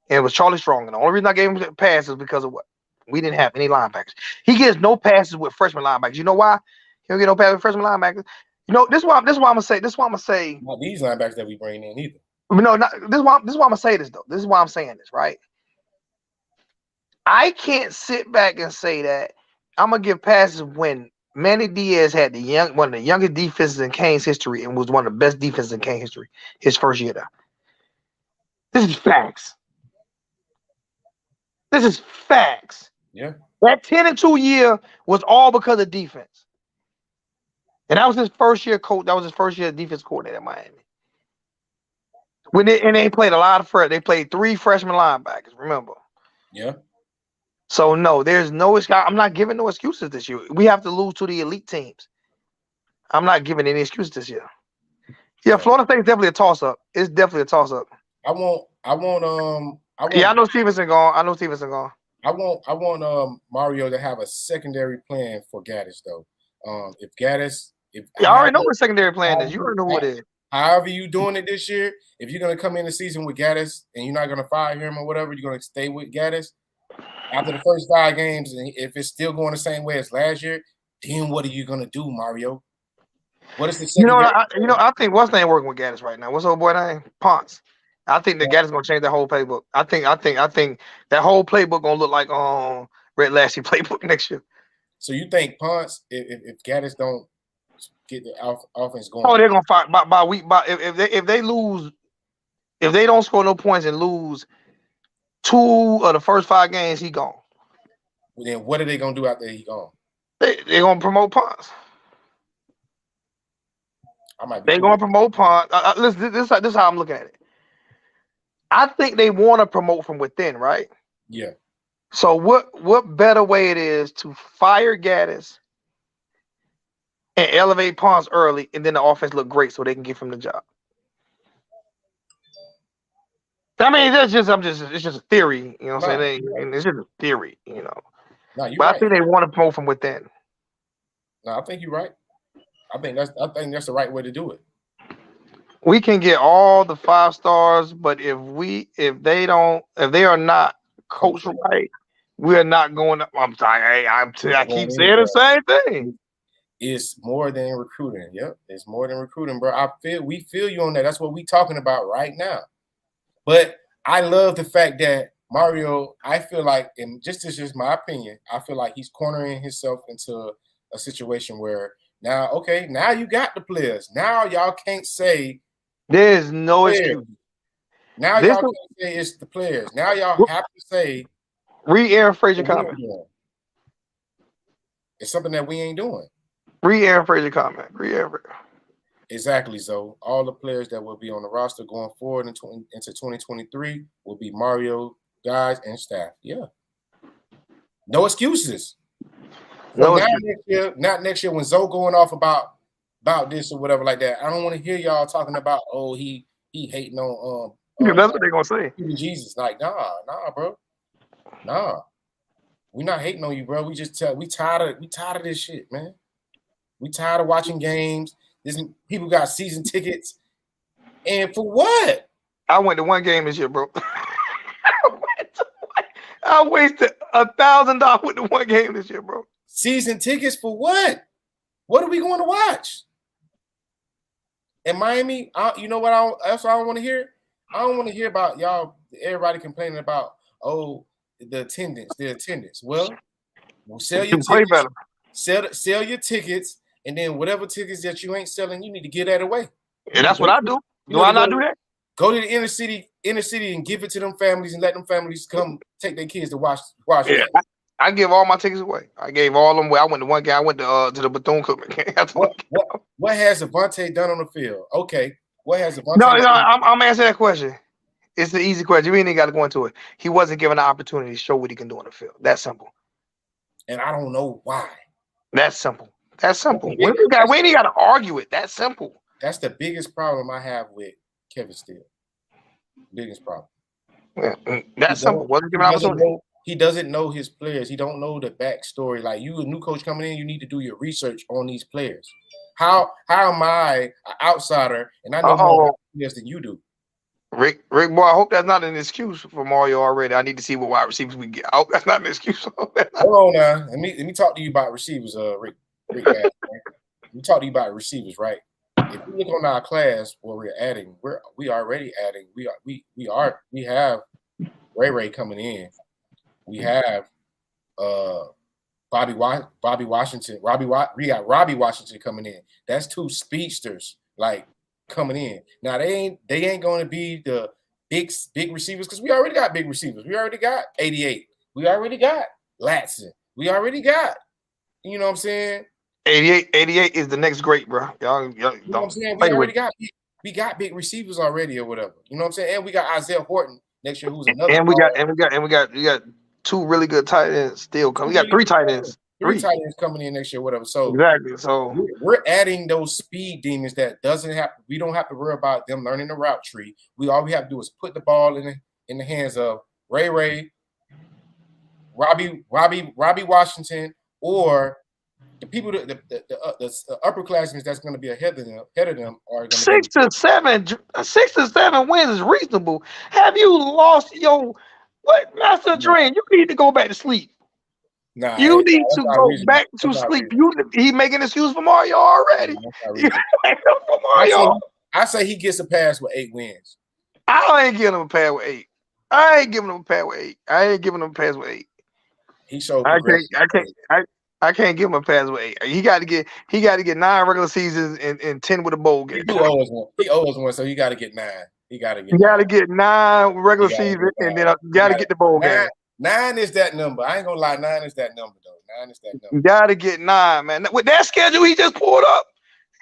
and it was Charlie Strong. And the only reason I gave him a pass is because of what? We didn't have any linebackers. He gets no passes with freshman linebackers. You know why? He don't get no passes with freshman linebackers. You know, this is why I'm gonna say. Not these linebackers that we bring in either. No, this is why I'm gonna say this though. This is why I'm saying this, right? I can't sit back and say that I'm gonna give passes when Manny Diaz had one of the youngest defenses in Kane's history and was one of the best defenses in Kane's history his first year there. This is facts. This is facts. Yeah. That 10-2 year was all because of defense. And that was his first year coach. That was his first year defense coordinator at Miami. They played a lot of they played 3 freshman linebackers, remember? Yeah. So no, there's no I'm not giving no excuses this year. We have to lose to the elite teams. I'm not giving any excuses this year. Yeah, Florida State is definitely a toss-up. It's definitely a toss-up. I want I know Stevenson gone. I want Mario to have a secondary plan for Gaddis though. If I already know what the secondary plan is. You already know who it is. However you doing it this year, if you're gonna come in the season with Gaddis and you're not gonna fire him or whatever, you're gonna stay with Gaddis after the first 5 games, and if it's still going the same way as last year, then what are you gonna do, Mario? What is the secondary? I think what's name working with Gaddis right now? What's old boy name? Ponce. I think that Gaddis gonna change the whole playbook. I think that whole playbook gonna look like Red Lashley playbook next year. So you think Ponce, if Gaddis don't get the offense going? Oh, they're gonna fight by week. If they lose, if they don't score no points and lose 2 of the first 5 games, he gone. Well, then what are they gonna do after he gone? They're gonna promote Ponce. They're gonna promote Ponce. Listen, this is how I'm looking at it. I think they want to promote from within, right? Yeah. So what better way it is to fire Gaddis and elevate Ponce early, and then the offense look great so they can give him the job. I mean, it's just a theory, you know what I'm saying? It's just a theory, you know. No, you're but right. I think they want to promote from within. No, I think you're right. I think that's the right way to do it. We can get all the 5 stars, but if they are not coached right, we are not going to. I'm sorry, I keep saying the same thing. It's more than recruiting. Yep, it's more than recruiting, bro. We feel you on that. That's what we talking about right now. But I love the fact that Mario, I feel like, and this is just my opinion, I feel like he's cornering himself into a situation where now you got the players. Now y'all can't say there's no excuse. Now y'all can't say it's the players. Now y'all have to say read Aaron Frazier comment. It's something that we ain't doing. Read Aaron Frazier comment. Read Aaron Frazier. Exactly. So all the players that will be on the roster going forward into 2023 will be Mario guys and staff. Yeah. No excuses. So not next year when Zoe going off about this or whatever like that. I don't want to hear y'all talking about he hating on that's what they're gonna say. Jesus, like nah, bro. Nah. We're not hating on you, bro. We just we tired of this shit, man. We tired of watching games. People got season tickets. And for what? I went to 1 game this year, bro. I wasted $1,000 with the 1 game this year, bro. Season tickets for what? What are we going to watch? In Miami, you know what? That's what I don't want to hear. I don't want to hear about y'all, everybody complaining about, the attendance. Well, sell your tickets. Sell your tickets, and then whatever tickets that you ain't selling, you need to give that away. And that's what I do. Do I not do that? Go to the inner city, and give it to them families, and let them families come take their kids to watch. Yeah, I give all my tickets away. I gave all of them away. I went to 1 game. I went to the Bethune-Cookman game. What has Avante done on the field? Okay, what has Avante? No, I'm answering that question. It's the easy question. You ain't got to go into it. He wasn't given the opportunity to show what he can do on the field. That's simple. And I don't know why. That's simple. We ain't got to argue it. That's simple. That's the biggest problem I have with Kevin Steele. Biggest problem. Yeah, that's simple. Wasn't given opportunity. He doesn't know his players. He don't know the backstory. Like, you, a new coach coming in, you need to do your research on these players. How am I an outsider and I know more players than you do? Rick, boy, I hope that's not an excuse for Mario already. I need to see what wide receivers we get. I hope that's not an excuse. Hold on now. Let me talk to you about receivers, Rick. Let me talk to you about receivers, right? If you look on our class where we're adding, we already adding. We have Ray coming in. We have Bobby Washington. We got Robbie Washington coming in. That's 2 speedsters like coming in. Now they ain't going to be the big receivers because we already got big receivers. We already got 88. We already got Latson. We already got. You know what I'm saying? 88 is the next great, bro. Y'all you know what I'm saying? We got big receivers already or whatever. You know what I'm saying? And we got Isaiah Horton next year, who's another. And we got 2 really good tight ends still coming. We got 3 tight ends. 3 tight ends coming in next year, whatever. So exactly. So we're adding those speed demons that we don't have to worry about them learning the route tree. All we have to do is put the ball in the hands of Ray, Robbie Washington, or the people the upperclassmen that's going to be ahead of them are going to 6 to 7 wins is reasonable. Have you lost Master Dream? You need to go back to sleep. Nah, you need to go back to sleep. He making excuse for Mario already. I say he gets a pass with 8 wins. I ain't giving him a pass with 8. I ain't giving him a pass with 8. He showed. I can't give him a pass with 8. He got to get 9 regular seasons and 10 with a bowl game. He owes one, so he got to get 9. He got to get 9 regular season, and then you got to get the bowl game. 9 is that number. I ain't gonna lie. 9 is that number, though. 9 is that number. You got to get 9, man. With that schedule he just pulled up,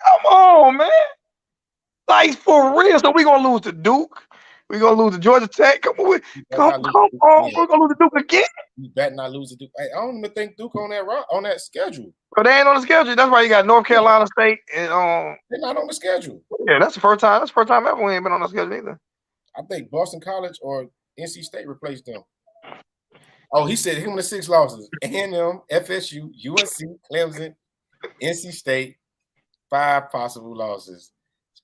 come on, man. Like for real. So we gonna lose to Duke. We're gonna lose to Georgia Tech. Come on, we're gonna lose to Duke again. You better not lose to Duke. I don't even think Duke on that schedule. But they ain't on the schedule. That's why you got North Carolina State and they're not on the schedule. Yeah, that's the first time. That's the first time ever we ain't been on the schedule either. I think Boston College or NC State replaced them. Oh, he said him with 6 losses. A&M, FSU, UNC, Clemson, NC State, 5 possible losses.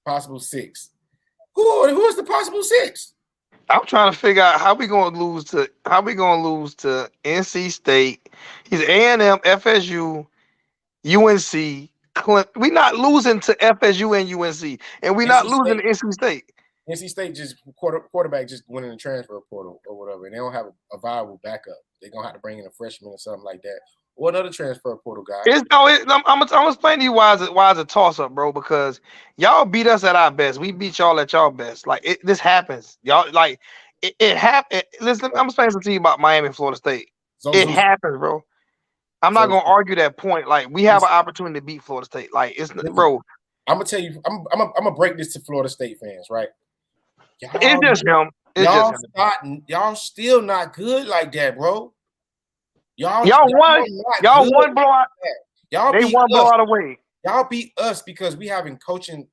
Possible 6. Who is the possible 6? I'm trying to figure out how we gonna lose to NC State. He's A&M, FSU, UNC. We're not losing to FSU and UNC, and we're not losing to NC State. NC State just quarterback just went in the transfer portal or whatever, and they don't have a viable backup. They're gonna have to bring in a freshman or something like that, or another transfer portal guy. I'm explaining to you why it's a toss up, bro. Because y'all beat us at our best. We beat y'all at y'all best. Like this happens. Y'all like it happened. Listen, I'm explaining something to you about Miami and Florida State. It happens, bro. I'm not gonna argue that point. Like we have an opportunity to beat Florida State. Like it's bro. I'm gonna tell you. I'm gonna break this to Florida State fans, right? It's just him. Y'all still not good like that, bro. Y'all won blowout. They won blowout away. Y'all beat us because we having coaching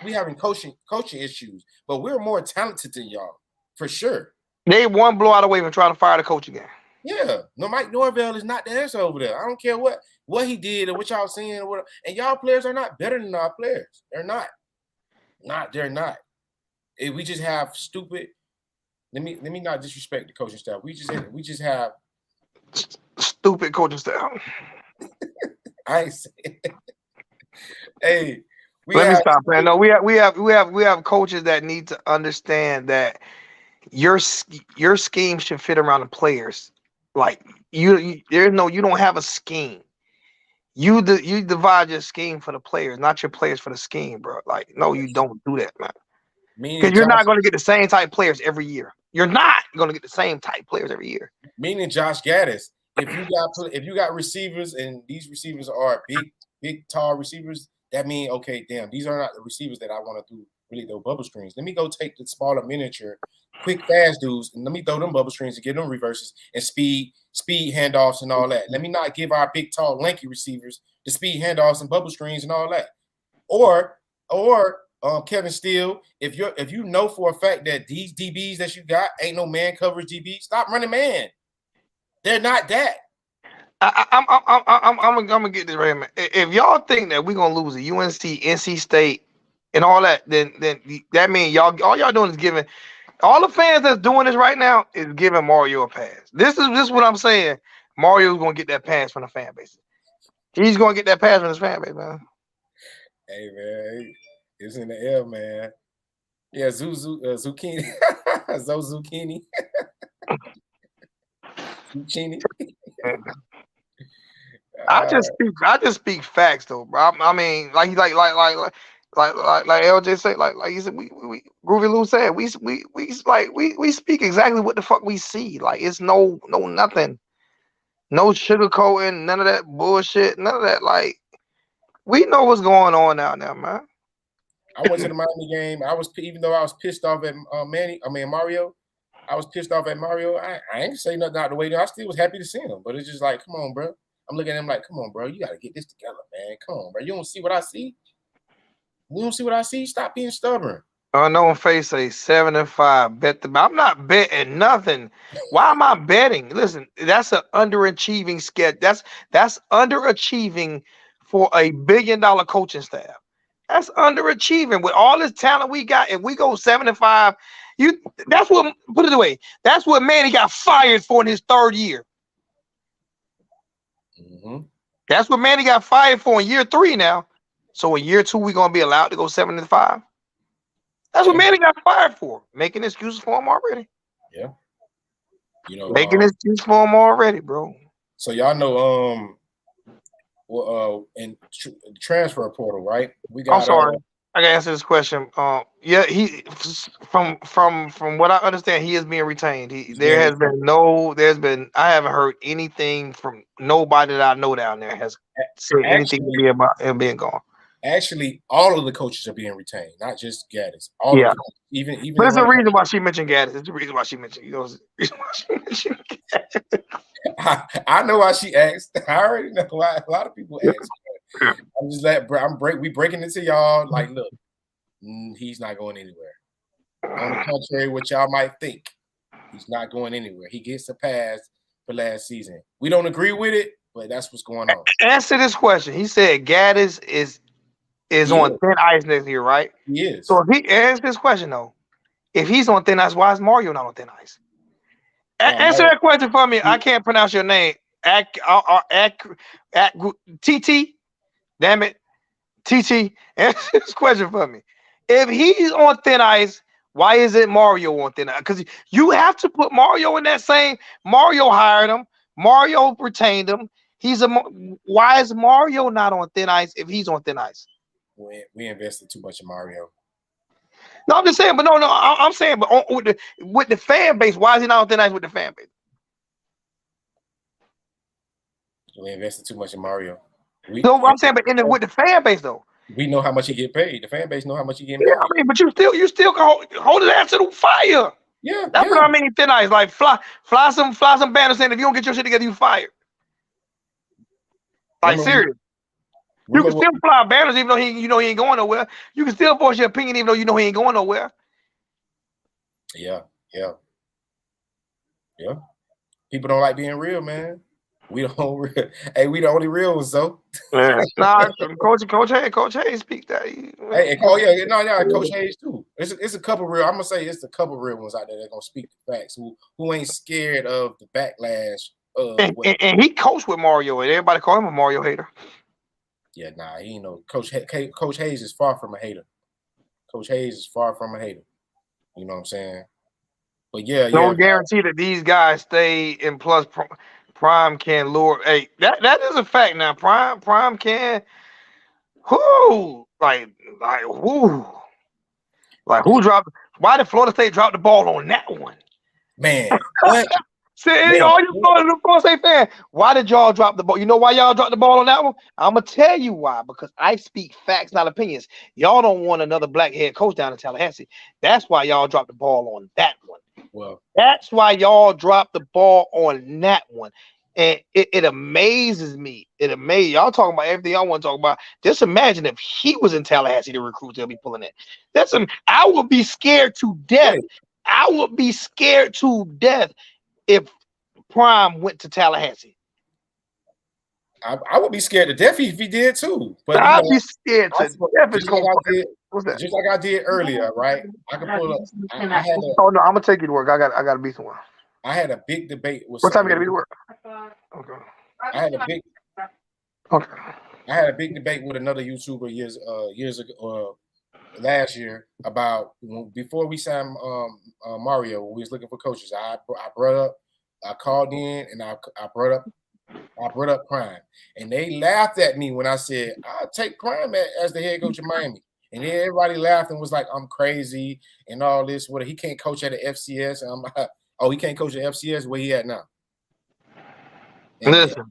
issues, but we're more talented than y'all for sure. They won blowout away from trying to fire the coach again. Yeah, no, Mike Norvell is not the answer over there. I don't care what he did or what y'all seeing or what. And y'all players are not better than our players. They're not. They're not. We just have stupid. Let me not disrespect the coaching staff. We just have stupid coaching staff. I ain't saying. Hey, let me stop, man. No, we have coaches that need to understand that your scheme should fit around the players. Like you don't have a scheme. You divide your scheme for the players, not your players for the scheme, bro. Like no, you don't do that, man. Because you're not going to get the same type players every year. You're not going to get the same type players every year. Meaning Josh Gaddis, if you got receivers and these receivers are big, tall receivers, that means okay, damn, these are not the receivers that I want to do really those bubble screens. Let me go take the smaller miniature, quick, fast dudes, and let me throw them bubble screens and get them reverses and speed handoffs and all that. Let me not give our big, tall, lanky receivers the speed handoffs and bubble screens and all that. Or Kevin Steele, if you know for a fact that these DBs that you got ain't no man coverage DB, stop running man. They're not that. I'm gonna get this right here, man. If y'all think that we're gonna lose to UNC, NC State, and all that, then that means all y'all doing is giving all the fans that's doing this right now is giving Mario a pass. This is what I'm saying. Mario's gonna get that pass from the fan base. He's gonna get that pass from his fan base, man. Hey man. It's in the air, man. Yeah, zucchini. Zucchini. Zucchini. I just speak facts though, bro. I mean, like LJ said, like you said, we Groovy Lou said, we speak exactly what the fuck we see. Like it's no nothing, no sugarcoating, none of that bullshit, none of that. Like we know what's going on out there, man. I went to the Miami game. Even though I was pissed off at Mario. I was pissed off at Mario. I ain't say nothing out the way. I still was happy to see him, but it's just like, come on, bro. I'm looking at him like, come on, bro. You got to get this together, man. Come on, bro. You don't see what I see? You don't see what I see? Stop being stubborn. Unknown face say 7-5. Bet the. I'm not betting nothing. Why am I betting? Listen, that's an underachieving sketch. That's underachieving for a $1 billion coaching staff. That's underachieving with all this talent we got. If we go 7-5, that's what put it away. That's what Manny got fired for in his third year. Mm-hmm. That's what Manny got fired for in year 3 now. So in year 2, we're gonna be allowed to go 7-5. That's what Manny got fired for. Making excuses for him already. Yeah. You know, making excuses for him already, bro. So y'all know, in transfer portal, right? We got. I'm sorry. I gotta answer this question. Yeah, he from what I understand, he is being retained. I haven't heard anything from nobody that I know down there has said anything to me about him being gone. Actually, all of the coaches are being retained, not just Gaddis. All of the coaches, even. But there's a reason why she mentioned Gaddis. There's a reason why she mentioned. I know why she asked. I already know why a lot of people ask. I'm just we breaking it to y'all. Like, look, he's not going anywhere. On the contrary, what y'all might think, he's not going anywhere. He gets a pass for last season. We don't agree with it, but that's what's going on. Answer this question. He said Gaddis is on thin ice next year, right? He is. So if he answers this question though, if he's on thin ice, why is Mario not on thin ice? Answer that question for me. I can't pronounce your name. TT. Damn it. TT. Answer this question for me. If he's on thin ice, why isn't Mario on thin ice? Because you have to put Mario in that same. Mario hired him. Mario retained him. Why is Mario not on thin ice if he's on thin ice? We invested too much in Mario. No, I'm just saying, but no, I'm saying, but with the fan base, why is he not on thin ice with the fan base? We invested too much in Mario. No, I'm saying, but with the fan base though, we know how much he get paid. The fan base know how much he get paid. Yeah, I mean, but you still can hold his ass to the fire. Yeah, that's what I mean. Thin ice, like fly some banners saying if you don't get your shit together, you fired. Like serious. You can still fly banners even though he ain't going nowhere. You can still voice your opinion even though you know he ain't going nowhere. Yeah. People don't like being real, man. We don't. Hey, we the only real ones, though. Nah, Coach Hayes speak that. Coach Hayes too. It's a couple real. I'm gonna say it's a couple real ones out there that gonna speak the facts. Who ain't scared of the backlash. And he coached with Mario, and everybody call him a Mario hater. Yeah, nah, he ain't no Coach Hayes is far from a hater. Coach Hayes is far from a hater. You know what I'm saying? But no guarantee that these guys stay in plus. Prime can lure. Hey, that is a fact now. Prime can. Who dropped? Why did Florida State drop the ball on that one? Man, what? See, all you Florida State fans, why did y'all drop the ball? You know why y'all dropped the ball on that one? I'm gonna tell you why. Because I speak facts, not opinions. Y'all don't want another black head coach down in Tallahassee. That's why y'all dropped the ball on that one. Well, that's why y'all dropped the ball on that one. And it amazes me. Y'all talking about everything y'all want to talk about. Just imagine if he was in Tallahassee, the recruits they'll be pulling in. I would be scared to death. I would be scared to death if Prime went to Tallahassee. I would be scared to death if he did too. But I'd be scared to death. Just like I did earlier, right? I can pull up. I'm gonna take you to work. I got to be somewhere. I had a big debate with. What time you got to be to work? Okay. I had a big debate with another YouTuber years ago, last year about before we signed Mario when we was looking for coaches. I called in and I brought up I brought up Prime, and they laughed at me when I said I'll take Prime as the head coach of Miami. And then everybody laughed and was like, "I'm crazy and all this. What he can't coach at the FCS?" And I'm like, "Oh, he can't coach at FCS. Where he at now?" Listen,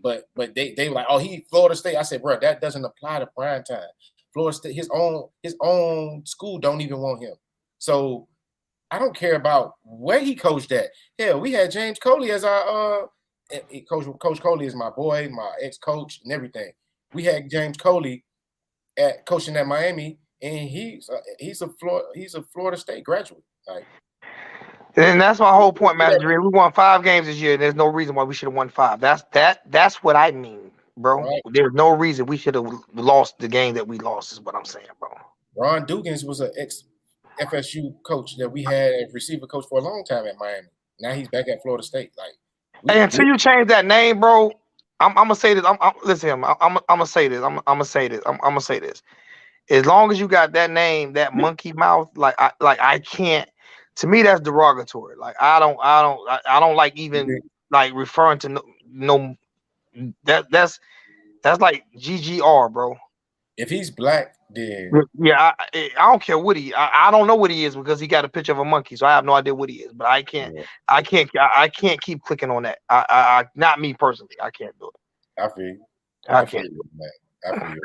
But they were like, "Oh, he Florida State." I said, "Bro, that doesn't apply to prime time. Florida State, his own school don't even want him. So I don't care about where he coached at. Hell, we had James Coley as our Coach Coley is my boy, my ex-coach, and everything. We had James Coley at coaching at Miami, and he's a Florida State graduate. Like, and that's my whole point, Master Dream. We won 5 games this year, and there's no reason why we should have won 5. That's what I mean, bro. right? There's no reason we should have lost the game that we lost, is what I'm saying, bro. Ron Dugans was an ex-FSU coach that we had as receiver coach for a long time at Miami. Now he's back at Florida State. Like, Hey, until you change that name, bro, I'm gonna say this. Listen, I'm gonna say this. I'm gonna say this. I'm gonna say this. As long as you got that name, that monkey mouth, I can't. To me, that's derogatory. Like I don't like even like referring to no that's like GGR, bro. if he's black, then Yeah, I don't care what I don't know what he is because he got a picture of a monkey, so I have no idea what he is. But I can't keep clicking on that. I not me personally. I can't do it. I feel you. I can't do it. I feel you.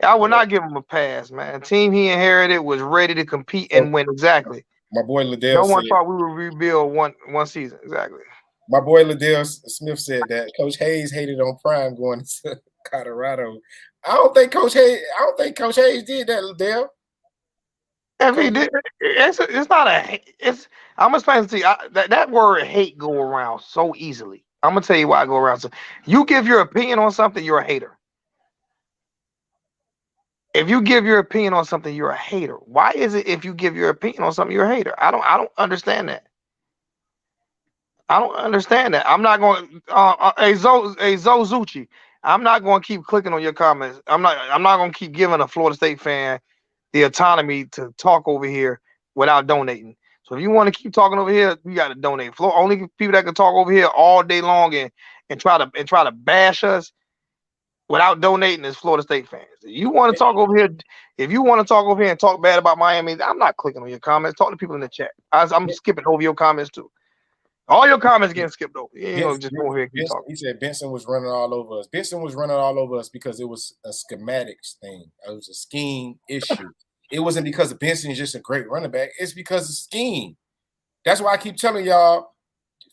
I would not give him a pass, man. The team he inherited was ready to compete and win. Exactly. My boy Liddell. No one thought we would rebuild one season. Exactly. My boy Liddell Smith said that Coach Hayes hated on Prime going to Colorado. I don't think Coach Hayes did that, Liddell. If he did, it's not a. It's I'm explaining to you that word hate go around so easily. I'm gonna tell you why I go around. So you give your opinion on something, you're a hater. If you give your opinion on something, you're a hater. Why is it if you give your opinion on something, you're a hater? I don't understand that. I don't understand that. I'm not going. Zucci. I'm not going to keep clicking on your comments. I'm not going to keep giving a Florida State fan the autonomy to talk over here without donating. So if you want to keep talking over here, you got to donate. Only people that can talk over here all day long and try to bash us without donating is Florida State fans. If you want to talk over here, and talk bad about Miami, I'm not clicking on your comments. Talk to people in the chat. I'm skipping over your comments too. All your comments getting skipped over. Just go here and keep talking. He said Benson was running all over us. Benson was running all over us because it was a schematics thing. It was a scheme issue. It wasn't because Benson is just a great running back. It's because of scheme. That's why I keep telling y'all,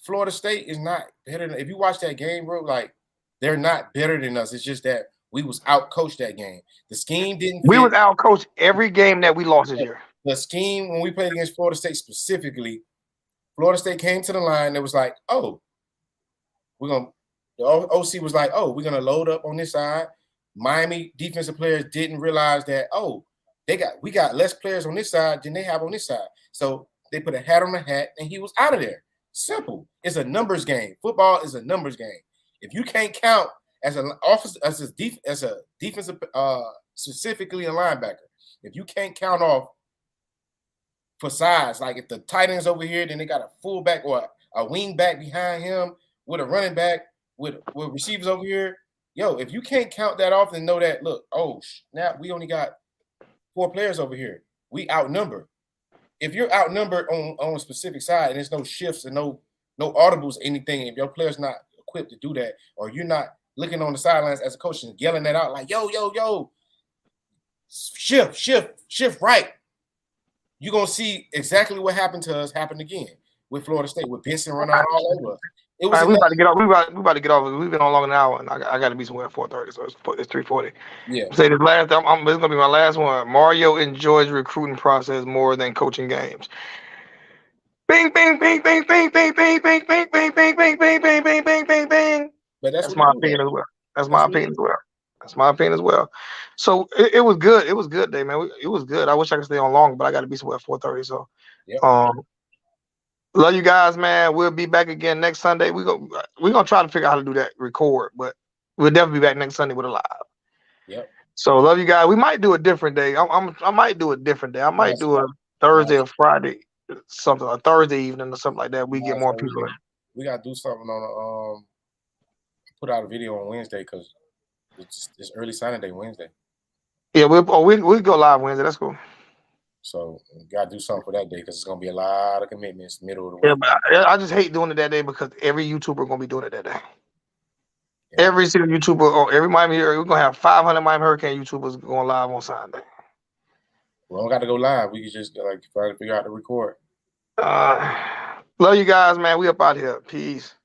Florida State is not better than. If you watch that game, bro, like they're not better than us. It's just that we was out coached that game. The scheme didn't. We was out coached every game that we lost this year. The scheme when we played against Florida State specifically. Florida State came to the line. It was like, oh, the OC was like, oh, we're gonna load up on this side. Miami defensive players didn't realize that, oh, we got less players on this side than they have on this side. So they put a hat on the hat and he was out of there. Simple. It's a numbers game. Football is a numbers game. If you can't count as a defensive specifically a linebacker, if you can't count off for size, like if the tight end's over here, then they got a fullback or a wing back behind him with a running back with receivers over here. Yo, if you can't count that off and know that, look, oh, now we only got 4 players over here. We outnumber. If you're outnumbered on a specific side and there's no shifts and no audibles, anything, if your player's not equipped to do that, or you're not looking on the sidelines as a coach and yelling that out like, yo, shift right. You're going to see exactly what happened to us happen again with Florida State, with Benson running all over us. We about to get off. We about to get off. We've been on long an hour, and I got to be somewhere at 4:30, so it's 3:40. Yeah. Say this last. This is gonna be my last one. Mario enjoys recruiting process more than coaching games. Bing, bing, bing, bing, bing, bing, bing, bing, bing, bing, bing, bing, bing, bing, bing, bing, bing, bing. But that's my opinion as well. That's my opinion as well. That's my opinion as well. So it was good. It was good day, man. It was good. I wish I could stay on longer, but I got to be somewhere at 4:30. So, love you guys, man. We'll be back again next Sunday. We're gonna try to figure out how to do that record, but we'll definitely be back next Sunday with a live. Yep. So love you guys. We might do a different day. I might do a different day. I might do a Thursday or Friday, something, a Thursday evening or something like that. We get more people in. We gotta do something on put out a video on Wednesday because it's early signing day Wednesday. Yeah, we go live Wednesday. That's cool. So we gotta do something for that day because it's gonna be a lot of commitments middle of the Yeah, week. but I just hate doing it that day because every YouTuber gonna be doing it that day. Yeah. Every single YouTuber or every Miami, we're gonna have 500 Miami Hurricane YouTubers going live on Sunday. We don't got to go live. We can just try to figure out to record. Love you guys, man. We up out here. Peace.